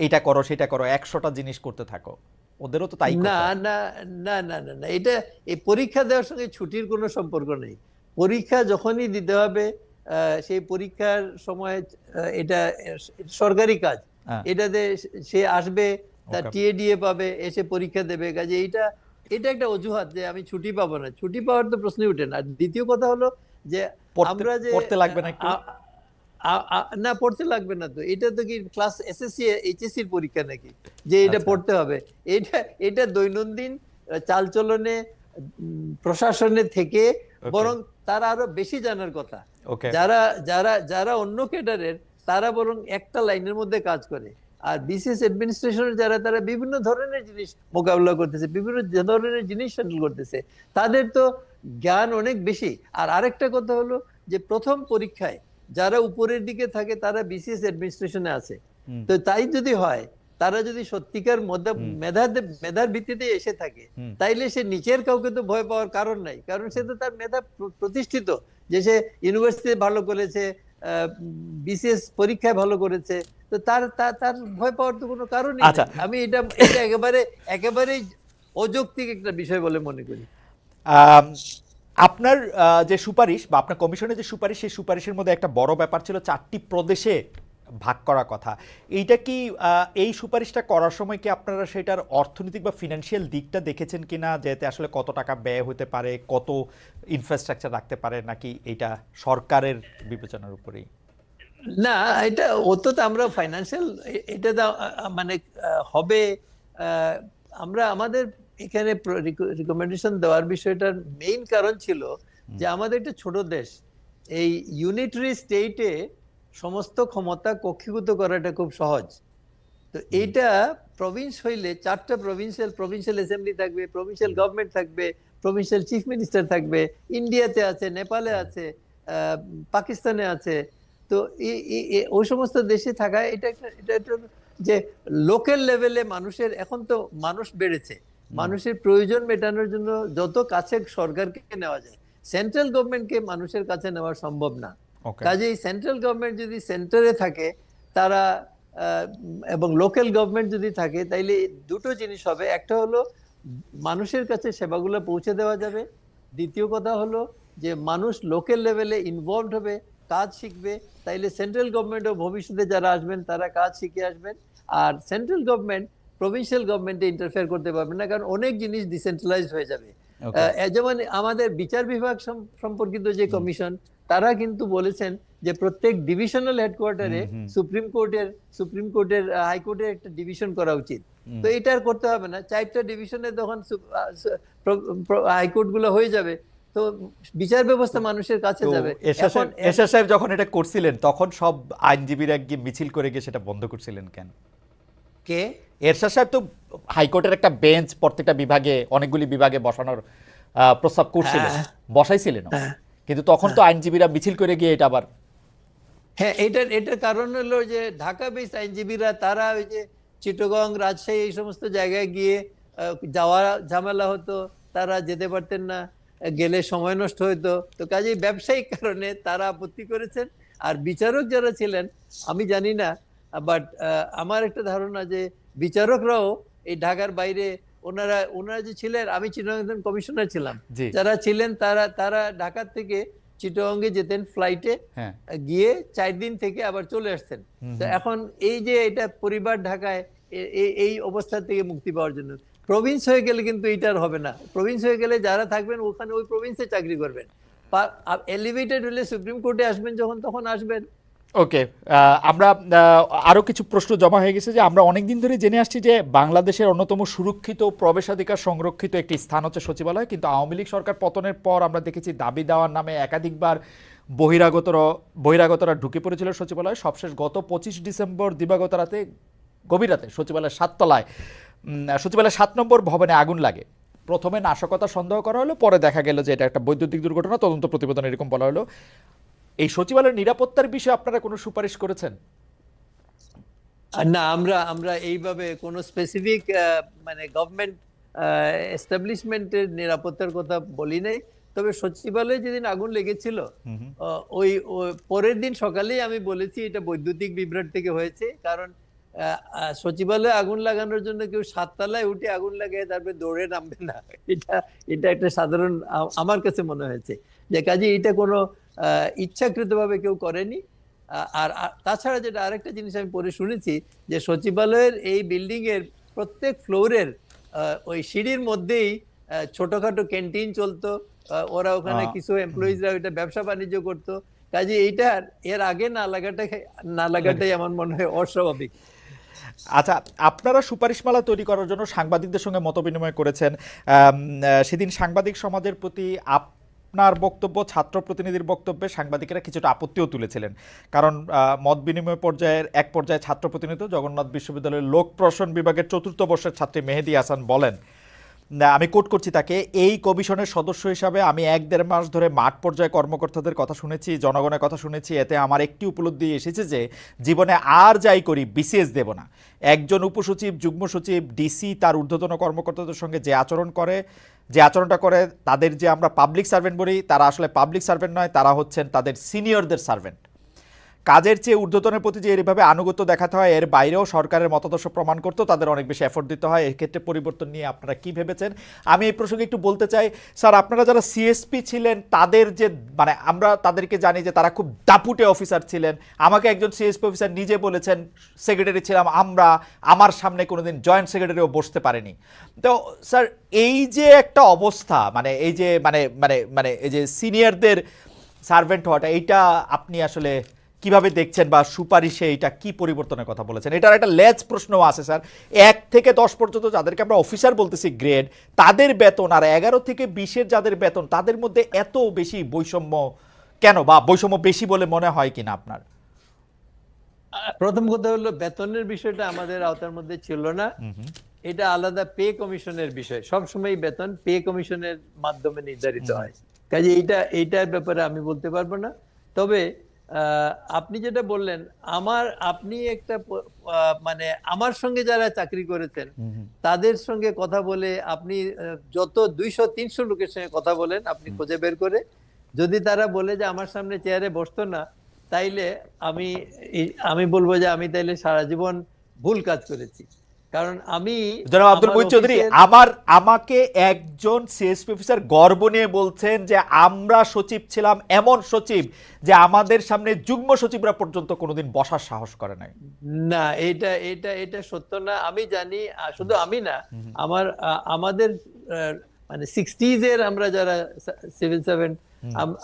এইটা করো সেটা করো, 100টা জিনিস করতে থাকো। ওদেরও তো তাই না করতে হয়। না না না না না, এটা এই পরীক্ষা দেওয়ার সঙ্গে ছুটির কোনো সম্পর্ক নেই। পরীক্ষা যখনই দিতে হবে সেই পরীক্ষার সময় এটা সরকারি কাজ, হ্যাঁ, এটাতে সে আসবে, তার ওকে। টিএডিএ পাবে, এসে পরীক্ষা দেবে। কাজে এটা এটা একটা অজুহাত যে আমি ছুটি পাবো না, ছুটি পাওয়ার তো প্রশ্নই ওঠে না। আর দ্বিতীয় কথা হলো যে পড়তে আমরা যে পড়তে লাগবে না একটু? না, পড়তে লাগবে না তো। এটা তো কি ক্লাস এসএসসি এইচএসসির পরীক্ষা নাকি যে এটা আচ্ছা, পড়তে হবে? এটা এটা দৈনন্দিন চালচলনে, প্রশাসনে থেকে ওকে, বরং তারা আরো বেশি জানার কথা। ওকে। যারা যারা যারা অন্য ক্যাডারের, তারা বরং একটা লাইনের মধ্যে কাজ করে। আর বিসিএস অ্যাডমিনিস্ট্রেশনের যারা, তারা বিভিন্ন ধরনের জিনিস মোকাবিলা করতেছে, বিভিন্ন ধরনের জিনিস হ্যান্ডেল করতেছে, তাদের তো জ্ঞান অনেক বেশি। আর আরেকটা কথা হলো যে প্রথম পরীক্ষায় যারা উপরের দিকে থাকে তারা বিসিএস অ্যাডমিনিস্ট্রেশনে আছে। হুম, তো তাই যদি হয়, তারা যদি সত্যিকার হুম, মেধার ভিত্তিতে এসে থাকে, হুম, তাইলে সে নিচের কাউকে তো ভয় পাওয়ার কারণ নাই, কারণ সে তো তার মেধা প্রতিষ্ঠিত, যে সে ইউনিভার্সিটিতে ভালো করেছে, বিসিএস পরীক্ষায় ভালো করেছে। তো তার তার তার ভয় পাওয়ার তো কোনো কারণই আচ্ছা। নেই। আমি এটা এটা একেবারেই অযৌক্তিক একটা বিষয় বলে মনে করি। আম, আপনার যে সুপারিশ বা আপনার কমিশনের যে সুপারিশ, সেই সুপারিশের মধ্যে একটা বড় ব্যাপার ছিল 4টি প্রদেশে ভাগ করার কথা। এইটা কি এই সুপারিশটা করার সময় কি আপনারা সেটার অর্থনৈতিক বা ফিনান্সিয়াল দিকটা দেখেছেন কিনা, যেতে আসলে কত টাকা ব্যয় হতে পারে, কত ইনফ্রাস্ট্রাকচার রাখতে পারে, নাকি এটা সরকারের বিবেচনার উপরেই? না, এটা অত তো আমরা ফাইন্যান্সিয়াল, এটা তো মানে হবে। আহ, আমরা আমাদের এখানে রিকমেন্ডেশন দেওয়ার বিষয়টার মেইন কারণ ছিল যে আমাদের একটা ছোট দেশ, এই ইউনিটারি স্টেটে সমস্ত ক্ষমতা কক্ষীভূত করাটা খুব সহজ। তো এইটা প্রভিন্স হইলে 4টা প্রভিন্সিয়াল অ্যাসেম্বলি থাকবে, প্রভিন্সিয়াল গভর্নমেন্ট থাকবে, প্রভিন্সিয়াল চিফ মিনিস্টার থাকবে, ইন্ডিয়াতে আছে, নেপালে আছে, পাকিস্তানে আছে। তো ওই সমস্ত দেশে থাকা এটা একটা যে লোকাল লেভেলে মানুষের, এখন তো মানুষ বেড়েছে, মানুষের প্রয়োজন মেটানোর জন্য যত কাছে সরকারকে নেওয়া যায়, সেন্ট্রাল গভর্নমেন্টকে মানুষের কাছে নেওয়া সম্ভব না। ওকে। কাজেই সেন্ট্রাল গভর্নমেন্ট যদি সেন্টারে থাকে, তারা এবং লোকাল গভর্নমেন্ট যদি থাকে, তাইলে দুটো জিনিস হবে। একটা হলো মানুষের কাছে সেবাগুলো পৌঁছে দেওয়া যাবে। দ্বিতীয় কথা হলো যে মানুষ লোকাল লেভেলে ইনভলভ হবে, কাজ শিখবে। তাইলে সেন্ট্রাল গভর্নমেন্টও ভবিষ্যতে যারা আসবেন, তারা কাজ শিখে আসবেন। আর সেন্ট্রাল গভর্নমেন্ট প্রভিন্সিয়াল গভর্নমেন্টে ইন্টারফেয়ার করতে পারবে না, কারণ অনেক জিনিস ডিসেন্ট্রালাইজড হয়ে যাবে। ওকে। যেমন আমাদের বিচার বিভাগ সম্পর্কিত যে কমিশন, তারা কিন্তু বলেছেন যে প্রত্যেক ডিভিশনাল হেডকোয়ার্টারে সুপ্রিম কোর্টের হাইকোর্টের একটা ডিভিশন করা উচিত। তো এটা আর করতে হবে না, 4টা ডিভিশনে তখন হাইকোর্ট গুলো হয়ে যাবে। তো বিচার ব্যবস্থা মানুষের কাছে তো যাবে। এরশাদ এখন সাহেব এরশাদ সাহেব যখন এটা করছিলেন, তখন সব আইনজীবীরা গিয়ে মিছিল করে গিয়ে সেটা বন্ধ করছিলেন কেন? কে এরশাদ সাহেব তো হাইকোর্টের একটা বেঞ্চ প্রত্যেকটা বিভাগে, অনেকগুলি বিভাগে বসানোর প্রস্তাব করছিলেন, হ্যাঁ বসাইছিলেন, হ্যাঁ কিন্তু তখন তো আইনজীবীরা মিছিল করে গিয়ে এটা আবার। হ্যাঁ, এটার কারণ হলো যে ঢাকা বেস আইনজীবীরা, তারা ওই যে চিটাগং, রাজশাহী, এই সমস্ত জায়গায় গিয়ে যাওয়া ঝামেলা হতো, তারা যেতে পারতেন না, গেলে সময় নষ্ট হতো। তো কাজেই ব্যবসায়িক কারণে তারা আপত্তি করেছেন। আর বিচারক যারা ছিলেন, আমি জানি না, বাট আমার একটা ধারণা যে বিচারকরাও এই ঢাকার বাইরে, ওনারা ওনারা যে ছিলেন, আমি চিটাগং কমিশনার ছিলাম, জি। যারা ছিলেন তারা তারা ঢাকার থেকে চিটাগংয়ে যেতেন ফ্লাইটে, হ্যাঁ। গিয়ে 4 দিন থেকে আবার চলে আসছেন। হুম, তো হুম। এখন এই যে এটা পরিবার ঢাকায়, এই অবস্থা থেকে মুক্তি পাওয়ার জন্য, প্রভিন্স হয়ে গেলে কিন্তু এটা আর হবে না। প্রভিন্স হয়ে গেলে যারা থাকবেন ওখানে ওই প্রভিন্সে চাকরি করবেন, এলিভেটেড হলে সুপ্রিম কোর্টে আসবেন যখন, তখন আসবেন। ওকে। আমরা আরো কিছু প্রশ্ন জমা হয়ে গেছে, যে আমরা অনেকদিন ধরে জেনে আসছি যে বাংলাদেশের অন্যতম সুরক্ষিত প্রবেশাধিকার সংরক্ষিত একটি স্থান হচ্ছে সচিবালয়, কিন্তু আওয়ামী লীগ সরকার পতনের পর আমরা দেখেছি দাবি দেওয়ার নামে একাধিকবার বহিরাগতরা ঢুকে পড়েছিল সচিবালয়। সবশেষ গত 25 ডিসেম্বর দিবাগত রাতে, গভীর রাতে, সচিবালয়ের 7 তলায়, সচিবালয়ের 7 নম্বর ভবনে আগুন লাগে। প্রথমে নাশকতা সন্দেহ করা হলো, পরে দেখা গেল যে এটা একটা বৈদ্যুতিক দুর্ঘটনা, তদন্ত প্রতিবেদন এরকম বলা হলো। এই সচিবালয়ের নিরাপত্তার বিষয়ে আপনারা কোনো সুপারিশ করেছেন? আর না, আমরা আমরা এইভাবে কোনো স্পেসিফিক মানে গভর্নমেন্ট এস্টাবলিশমেন্টের নিরাপত্তার কথা বলি নাই। তবে সচিবালয়ে যেদিন আগুন লেগেছিল, ওই পরের দিন সকালেই আমি বলেছি এটা বৈদ্যুতিক বিভ্রাট থেকে হয়েছে, কারণ সচিবালয়ে আগুন লাগানোর জন্য কেউ 7 তলায় উঠে আগুন লাগায় তারপরে দৌড়ে নামবে না। এটা এটা একটা সাধারণ আমার কাছে মনে হয়েছে যে কাজে এটা কোনো ইচ্ছাকৃতভাবে কেউ করেনি। তাছাড়া যেটা আরেকটা জিনিস আমি পরে শুনেছি যে সচিবালয়ের এই বিল্ডিং এর প্রত্যেক ফ্লোরের ওই সিঁড়ির মধ্যেই ছোটখাটো ক্যান্টিন চলতো। ওরা ওখানে কিছু এমপ্লয়িজরা ওইটা ব্যবসা বাণিজ্য করতো। কাজে এইটা এর আগে না লাগাটাই আমার মনে হয় অস্বাভাবিক। আচ্ছা, আপনারা সুপারিশমালা তৈরি করার জন্য সাংবাদিকদের সঙ্গে মতবিনিময় করেছেন। সেদিন সাংবাদিক সমাজের প্রতি আপনার বক্তব্য, ছাত্র প্রতিনিধির বক্তব্যে সাংবাদিকেরা কিছুটা আপত্তিও তুলেছিলেন। কারণ মত বিনিময় এক পর্যায়ে ছাত্র প্রতিনিধি জগন্নাথ বিশ্ববিদ্যালয়ের লোক প্রশাসন বিভাগের ৪র্থ বর্ষের ছাত্রী মেহেদী হাসান বলেন, আমি কোট করছি তাকে, এই কমিশনের সদস্য হিসাবে আমি ১-১.৫ মাস ধরে মাঠ পর্যায়ে কর্মকর্তাদের কথা শুনেছি, জনগণের কথা শুনেছি। এতে আমার একটি উপলব্ধি এসেছে যে জীবনে আর যাই করি বিসিএস দেব না। একজন উপসচিব, যুগ্ম সচিব, ডিসি তার ঊর্ধ্বতন কর্মকর্তাদের সঙ্গে যে আচরণটা করে তাদের যে আমরা পাবলিক সার্ভেন্ট বলি, তারা আসলে পাবলিক সার্ভেন্ট নয়, তারা হচ্ছেন তাদের সিনিয়রদের সার্ভেন্ট। কাজের চেয়ে ঊর্ধ্বতনের প্রতি যে এইভাবে আনুগত্য দেখাতে হয়, এর বাইরেও সরকারের মতাদর্শ প্রমাণ করতে তাদের অনেক বেশি এফোর্ট দিতে হয়। এক্ষেত্রে পরিবর্তন নিয়ে আপনারা কি ভেবেছেন? আমি এই প্রসঙ্গে একটু বলতে চাই, স্যার, আপনারা যারা সিএসপি ছিলেন তাদের যে আমরা তাদেরকে জানি যে তারা খুব দাপুটে অফিসার ছিলেন। আমাকে একজন সিএসপি অফিসার নিজে বলেছেন, সেক্রেটারি ছিলাম আমার সামনে কোনোদিন জয়েন্ট সেক্রেটারিও বসতে পারেনি। তো স্যার, এই যে একটা অবস্থা, এই যে এই যে সিনিয়রদের সার্ভেন্ট হওয়াটা, এইটা আপনি আসলে কিভাবে দেখছেন, বা সুপারিশে এটা কি পরিবর্তনের কথা বলেছেন? এটার একটা লেজ প্রশ্ন আছে স্যার। ১ থেকে ১০ পর্যন্ত যাদেরকে আমরা অফিসার বলতেছি গ্রেড, তাদের বেতন আর ১১ থেকে ২০-এর যাদের বেতন, তাদের মধ্যে এত বেশি বৈষম্য কেন, বা বৈষম্য বেশি বলে মনে হয় কিনা আপনার? প্রথম কথা হলো, বেতনের বিষয়টা আমাদের আওতার মধ্যে ছিল না। এটা আলাদা পে কমিশনের বিষয়। সবসময় বেতন পে কমিশনের মাধ্যমে নির্ধারিত হয়। কাজে এইটার ব্যাপারে আমি বলতে পারবো না। তবে আপনি যেটা বললেন, আপনি একটা আমার সঙ্গে যারা চাকরি করেছেন তাদের সঙ্গে কথা বলে, আপনি যত 200-300 লোকের সঙ্গে কথা বলেন, আপনি খুঁজে বের করে, যদি তারা বলে যে আমার সামনে চেয়ারে বসতো না, তাইলে আমি বলবো যে আমি তাইলে সারা জীবন ভুল কাজ করেছি। কারণ জনাব আব্দুল মুহিত চৌধুরী, আমাকে একজন সিএসপি অফিসার গর্ব নিয়ে বলছেন যে আমরা সচিব ছিলাম এমন সচিব যে আমাদের সামনে যুগ্ম সচিবরা পর্যন্ত কোনোদিন বসার সাহস করে নাই। না, এটা সত্য না। আমি জানি, শুধু আমি না, আমাদের 60s এর আমরা যারা সিভিল সার্ভেন্ট,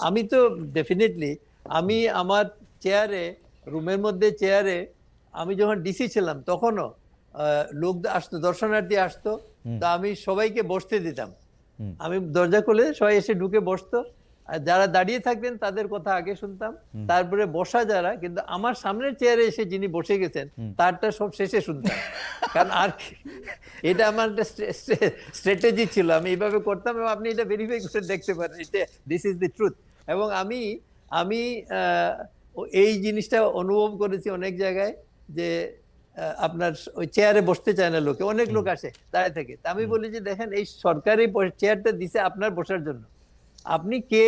আমি তো ডেফিনেটলি আমার চেয়ারে, রুমের মধ্যে চেয়ারে, আমি যখন ডিসি ছিলাম তখনও লোক আসতো, দর্শনার্থী আসতো, তা আমি সবাইকে বসতে দিতাম। আমি দরজা খুলে সবাই এসে ঢুকে বসতো, আর যারা দাঁড়িয়ে থাকতেন তাদের কথা আগে শুনতাম, তারপরে বসা যারা, কিন্তু আমার সামনের চেয়ারে এসে যিনি বসে গেছেন তারটা সব শেষে শুনতাম। কারণ এটা আমার একটা স্ট্র্যাটেজি ছিল, আমি এইভাবে করতাম, এবং আপনি এটা ভেরিফাই করে দেখতে পারেন, দিস ইজ দি ট্রুথ। এবং আমি এই জিনিসটা অনুভব করেছি অনেক জায়গায়, যে আপনার ওই চেয়ারে বসতে চায় না লোকে, অনেক লোক আসে দাঁড়িয়ে থেকে। তা আমি বলি যে দেখেন, এই সরকারি চেয়ারটা দিছে আপনার বসার জন্য, আপনি কে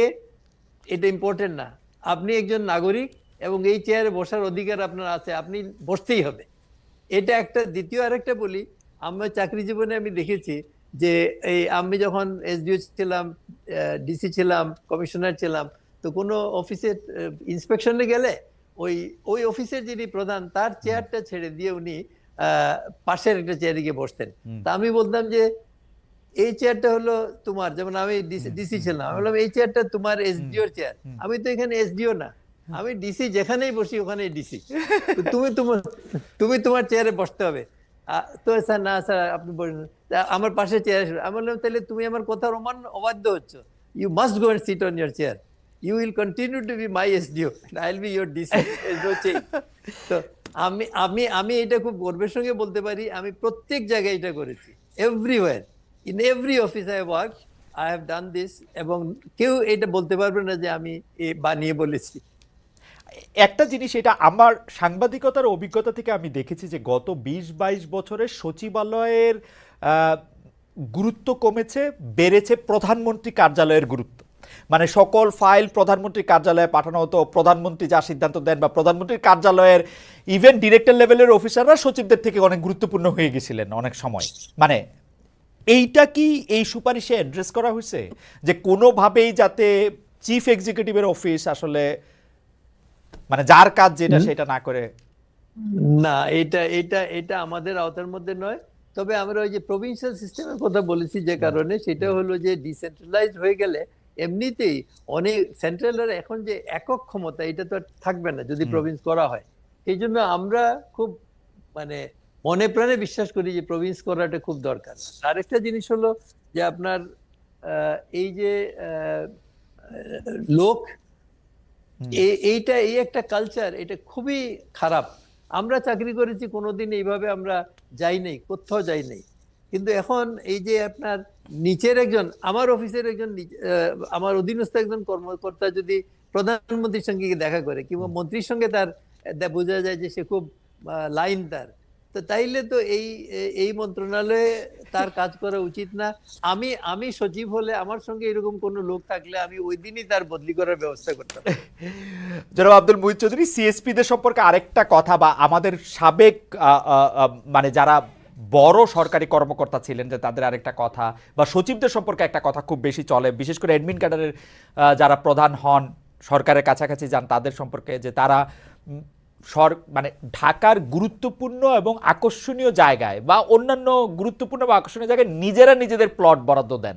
এটা ইম্পর্টেন্ট না, আপনি একজন নাগরিক এবং এই চেয়ারে বসার অধিকার আপনার আছে, আপনি বসতেই হবে। এটা একটা। দ্বিতীয় আরেকটা বলি, আমার চাকরি জীবনে আমি দেখেছি যে আমি যখন এসডিও ছিলাম, ডিসি ছিলাম, কমিশনার ছিলাম, তো কোনো অফিসে ইন্সপেকশনে গেলে ওই অফিসের যিনি প্রধান, তার চেয়ারটা ছেড়ে দিয়ে উনি পাশের একটা চেয়ারে গিয়ে বসতেন। তা আমি বলতাম যে এই চেয়ারটা হলো তোমার, যেমন আমি ডিসি ছিলাম, আমি বললাম এই চেয়ারটা তোমার এসডিওর চেয়ার, আমি তো এখানে এসডিও না, আমি ডিসি, যেখানেই বসি ওখানেই ডিসি, তুমি তোমার চেয়ারে বসতে হবে। তো স্যার, না স্যার আপনি বলুন, আমার পাশে চেয়ার। আমি বললাম তাহলে তুমি আমার কথার অবাধ্য হচ্ছ, you must go and sit on your chair, you will continue to be my SDO and I'll be your DC. There's no change. তো আমি এটা খুব গর্বের সঙ্গে বলতে পারি, আমি প্রত্যেক জায়গায় এটা করেছি, everywhere, in every office I work, I have done this, এবং কেউ এটা বলতে পারবে না যে আমি বানিয়ে বলেছি। একটা জিনিস, এটা আমার সাংবাদিকতার অভিজ্ঞতা থেকে আমি দেখেছি যে গত 20-22 বছরে সচিবালয়ের গুরুত্ব কমেছে, বেড়েছে প্রধানমন্ত্রী কার্যালয়ের গুরুত্ব। মানে সকল ফাইল প্রধানমন্ত্রীর কার্যালয়ে পাঠানো হতো, প্রধানমন্ত্রী যা সিদ্ধান্ত দেন বা প্রধানমন্ত্রীর কার্যালয়ের ইভেন ডিরেক্টর লেভেলের অফিসাররা সচিবদের থেকে অনেক গুরুত্বপূর্ণ হয়ে গেছিলেন অনেক সময়। মানে এইটা কি এই সুপারিশে অ্যাড্রেস করা হয়েছে যে কোনোভাবেই যাতে চিফ এক্সিকিউটিভের অফিস আসলে মানে যার কাজ যেটা সেটা না করে? না, এটা এটা এটা আমাদের আওতার মধ্যে নয়। তবে আমরা ওই যে প্রভিন্সিয়াল সিস্টেমের কথা বলেছি যে কারণে, সেটা হলো যে ডিসেন্ট্রালাইজড হয়ে গেলে এমনিতেই অনেক সেন্ট্রালের এখন যে একক ক্ষমতা এটা তো আর থাকবে না যদি প্রভিন্স করা হয়। এই জন্য আমরা খুব মানে মনে প্রাণে বিশ্বাস করি যে প্রভিন্স করাটা খুব দরকার। আরেকটা জিনিস হলো যে আপনার এই যে লোক এইটা এই একটা কালচার, এটা খুবই খারাপ। আমরা চাকরি করেছি, কোনোদিন এইভাবে আমরা যাই নাই, কোথাও যাই নাই। কিন্তু এখন এই যে আপনার নিচের একজন, আমার অফিসের একজন আমার অধীনস্থ একজন কর্মকর্তা যদি প্রধানমন্ত্রীর সঙ্গে গিয়ে দেখা করে কিংবা মন্ত্রীর সঙ্গে তার বোঝা যায় যে সে খুব লাইন তার, তো তাইলে তো এই এই মন্ত্রণালয়ে তার কাজ করা উচিত না। আমি সচিব হলে আমার সঙ্গে এরকম কোনো লোক থাকলে আমি ওই দিনই তার বদলি করার ব্যবস্থা করতাম। জনাব আব্দুল মুহিত চৌধুরী, সিএসপিদের সম্পর্কে আরেকটা কথা, বা আমাদের সাবেক মানে যারা বড় সরকারি কর্মকর্তা ছিলেন যে তাদের আরেকটা কথা, বা সচিবদের সম্পর্কে একটা কথা খুব বেশি চলে, বিশেষ করে অ্যাডমিন ক্যাডারের যারা প্রধান হন, সরকারের কাছাকাছি যান, তাদের সম্পর্কে যে তারা মানে ঢাকার গুরুত্বপূর্ণ এবং আকর্ষণীয় জায়গায় বা অন্যান্য গুরুত্বপূর্ণ বা আকর্ষণীয় জায়গায় নিজেরা নিজেদের প্লট বরাদ্দ দেন।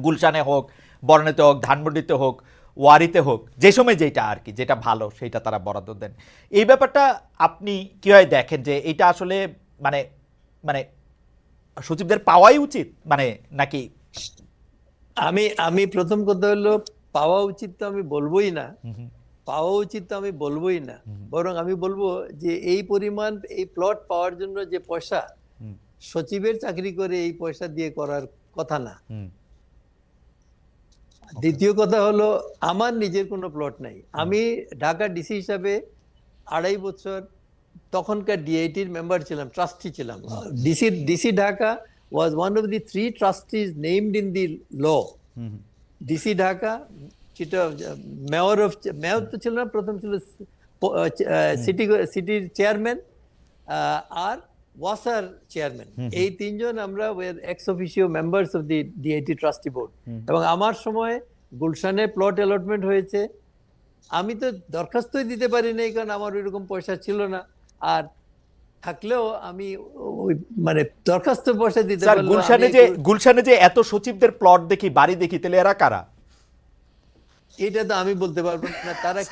গুলশানে হোক, বনানীতে হোক, ধানমন্ডিতে হোক, ওয়ারিতে হোক, যে সময় যেটা আর কি যেটা ভালো সেইটা তারা বরাদ্দ দেন। এই ব্যাপারটা আপনি কিভাবে দেখেন যে এটা আসলে মানে মানে সচিবদের পাওয়াই উচিত মানে নাকি? আমি প্রথম কথা হলো পাওয়া উচিত তো আমি বলবোই না, পাওয়া উচিত তো আমি বলবোই না, বরং আমি বলবো যে এই পরিমাণ এই প্লট পাওয়ার জন্য যে পয়সা সচিবের চাকরি করে এই পয়সা দিয়ে করার কথা না। দ্বিতীয় কথা হলো আমার নিজের কোনো প্লট নাই। আমি ঢাকা ডিসি হিসাবে 2.5 বছর তখনকার ডিআইটির মেম্বার ছিলাম, ট্রাস্টি ছিলাম। DC Dhaka was one of the 3 trustees named in the law. DC Dhaka, mayor তো ছিল না, প্রথম ছিল সিটির চেয়ারম্যান আর ওয়াসার চেয়ারম্যান। এই তিনজন আমরা x officio members of the DIT trustee board. এবং আমার সময় গুলশানে প্লট অ্যালটমেন্ট হয়েছে, আমি তো দরখাস্তই দিতে পারি নাই, কারণ আমার ওইরকম পয়সা ছিল না। আর থাকলেও আমি ওই মানে দরখাস্ত পয়সা দিতে পারলাম। গুলশানে যে এত সচিবদের প্লট দেখি, বাড়ি দেখি, তাহলে এরা কারা? এটা তো আমি বলতে পারবো না তারা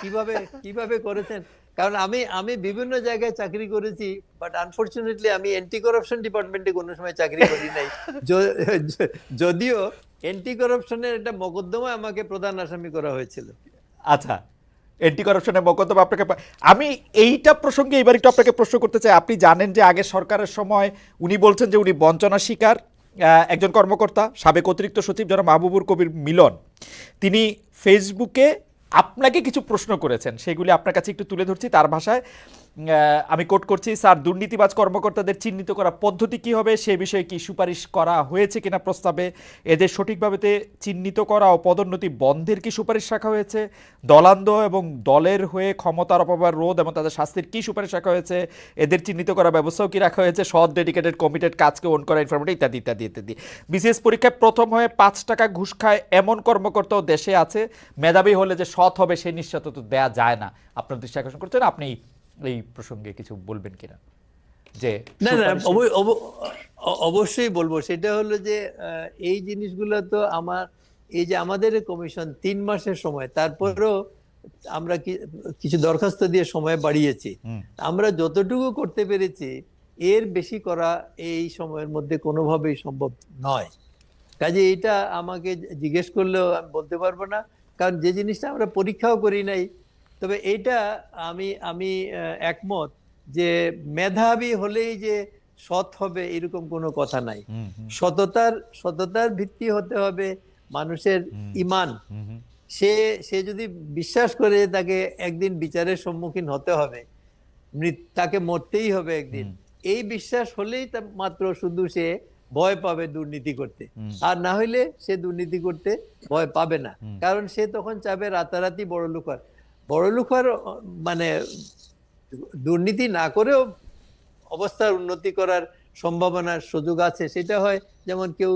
কিভাবে করেছেন, কারণ আমি বিভিন্ন জায়গায় চাকরি করেছি, বাট আনফরচুনেটলি আমি অ্যান্টি করাপশন ডিপার্টমেন্টে কোনো সময় চাকরি করি নাই। যদিও অ্যান্টি করাপশনের একটা মোকদ্দমায় আমাকে প্রধান আসামি করা হয়েছিল। আচ্ছা, অ্যান্টি করাপশনের মোকদ্দমা আপনাকে, আমি এইটা প্রসঙ্গে এবার একটু আপনাকে প্রশ্ন করতে চাই। আপনি জানেন যে আগের সরকারের সময় উনি বলছেন যে উনি বঞ্চনা শিকার একজন কর্মকর্তা, সাবেক অতিরিক্ত সচিব যারা মাহবুবুর কবির মিলন, তিনি ফেসবুকে আপনাকে কিছু প্রশ্ন করেছেন, সেগুলি আপনার কাছে একটু তুলে ধরছি তার ভাষায়। আমি কোট করছি, স্যার, দুর্নীতিবাজ কর্মকর্তাদের চিহ্নিত করা পদ্ধতি কী হবে, সে বিষয়ে কি সুপারিশ করা হয়েছে কিনা প্রস্তাবে? এদের সঠিকভাবে চিহ্নিত করা ও পদোন্নতি বন্ধের কি সুপারিশ রাখা হয়েছে? দলান্ধ এবং দলের হয়ে ক্ষমতার অপব্যবহার রোধ এবং তাদের শাস্তির কি সুপারিশ রাখা হয়েছে? এদের চিহ্নিত করার ব্যবস্থাও কি রাখা হয়েছে? সৎ, ডেডিকেটেড, কমিটেড, কাজকে ওন করা, ইনফরমেটিভ ইত্যাদি ইত্যাদি ইত্যাদি। বিসিএস পরীক্ষায় প্রথম হয়ে 5 টাকা ঘুষ খায় এমন কর্মকর্তাও দেশে আছে। মেধাবী হলে যে সৎ হবে সেই নিশ্চয়তা তো দেওয়া যায় না। আপনার দৃষ্টি আকর্ষণ করছেন, আপনি এই প্রসঙ্গে কিছু বলবেন কিনা? যে না, অবশ্যই বলবো। সেটা হলো যে এই জিনিসগুলো তো এই যে আমাদের কমিশন 3 মাসের সময়, তারপরেও আমরা কিছু দরখাস্ত দিয়ে সময় বাড়িয়েছি। আমরা যতটুকু করতে পেরেছি, এর বেশি করা এই সময়ের মধ্যে কোনোভাবেই সম্ভব নয়। কাজে এটা আমাকে জিজ্ঞেস করলেও আমি বলতে পারবো না, কারণ যে জিনিসটা আমরা পরীক্ষাও করি নাই। তবে এটা আমি একমত যে মেধাবী হলেই যে সৎ হবে এরকম কোনো কথা নাই। সততার ভিত্তি হতে হবে মানুষের ঈমান। সে যদি বিশ্বাস করে তাকে একদিন বিচারের সম্মুখীন হতে হবে, তাকে মরতেই হবে একদিন, এই বিশ্বাস হলেই মাত্র শুধু সে ভয় পাবে দুর্নীতি করতে, আর না হইলে সে দুর্নীতি করতে ভয় পাবে না, কারণ সে তখন চাবে রাতারাতি বড়লোক হওয়ার। বড়লোক হওয়ার মানে দুর্নীতি না করেও অবস্থার উন্নতি করার সম্ভাবনার সুযোগ আছে। সেটা হয় যেমন কেউ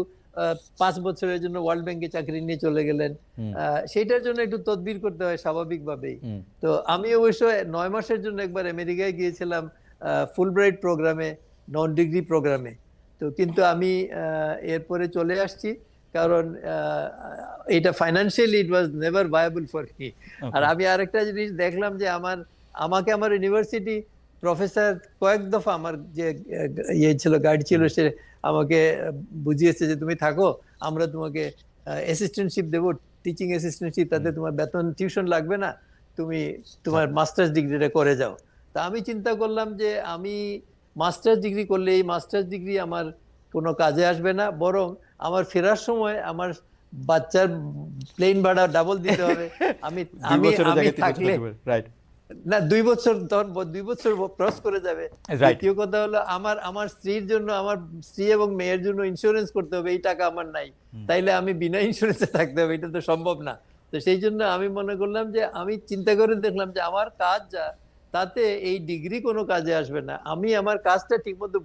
5 বছরের জন্য ওয়ার্ল্ড ব্যাংকে চাকরি নিয়ে চলে গেলেন, সেটার জন্য একটু তদবির করতে হয় স্বাভাবিকভাবেই। তো আমি অবশ্য 9 মাসের জন্য একবার আমেরিকায় গিয়েছিলাম ফুলব্রাইট প্রোগ্রামে, নন ডিগ্রি প্রোগ্রামে। তো কিন্তু আমি এরপরে চলে আসছি, কারণ এটা financially it was never viable for me. আর আমি আরেকটা জিনিস দেখলাম যে আমাকে আমার ইউনিভার্সিটি প্রফেসর কয়েক দফা, আমার যে ইয়ে ছিল, গাইড ছিল, সে আমাকে বুঝিয়েছে যে তুমি থাকো, আমরা তোমাকে অ্যাসিস্ট্যান্টশিপ দেবো, টিচিং অ্যাসিস্ট্যান্টশিপ, তাতে তোমার বেতন টিউশন লাগবে না, তুমি তোমার মাস্টার্স ডিগ্রিটা করে যাও। তা আমি চিন্তা করলাম যে আমি মাস্টার্স ডিগ্রি করলে এই মাস্টার্স ডিগ্রি আমার কোনো কাজে আসবে না, বরং আমার ফেরার সময় আমার বাচ্চার প্লেন ভাড়া ডাবল দিতে হবে। আমি 2 আমি বছরের আমি জায়গায় 3 বছর থাকলে থাকতে পারে, রাইট। না, 2 বছর, তখন 2 বছর ক্রস করে যাবে। রাইট। দ্বিতীয় কথা হলো আমার স্ত্রীর জন্য, আমার স্ত্রী এবং মেয়ের জন্য ইন্স্যুরেন্স করতে হবে, এই টাকা আমার নাই, তাইলে আমি বিনা ইন্স্যুরেন্সে থাকতে হবে, এটা তো সম্ভব না। তো সেই জন্য আমি মনে করলাম যে আমি চিন্তা করে দেখলাম যে আমার কাজ যা, তাতে এই ডিগ্রি কোনো কাজে আসবে না, আমি আমার কাজটা ঠিকমতো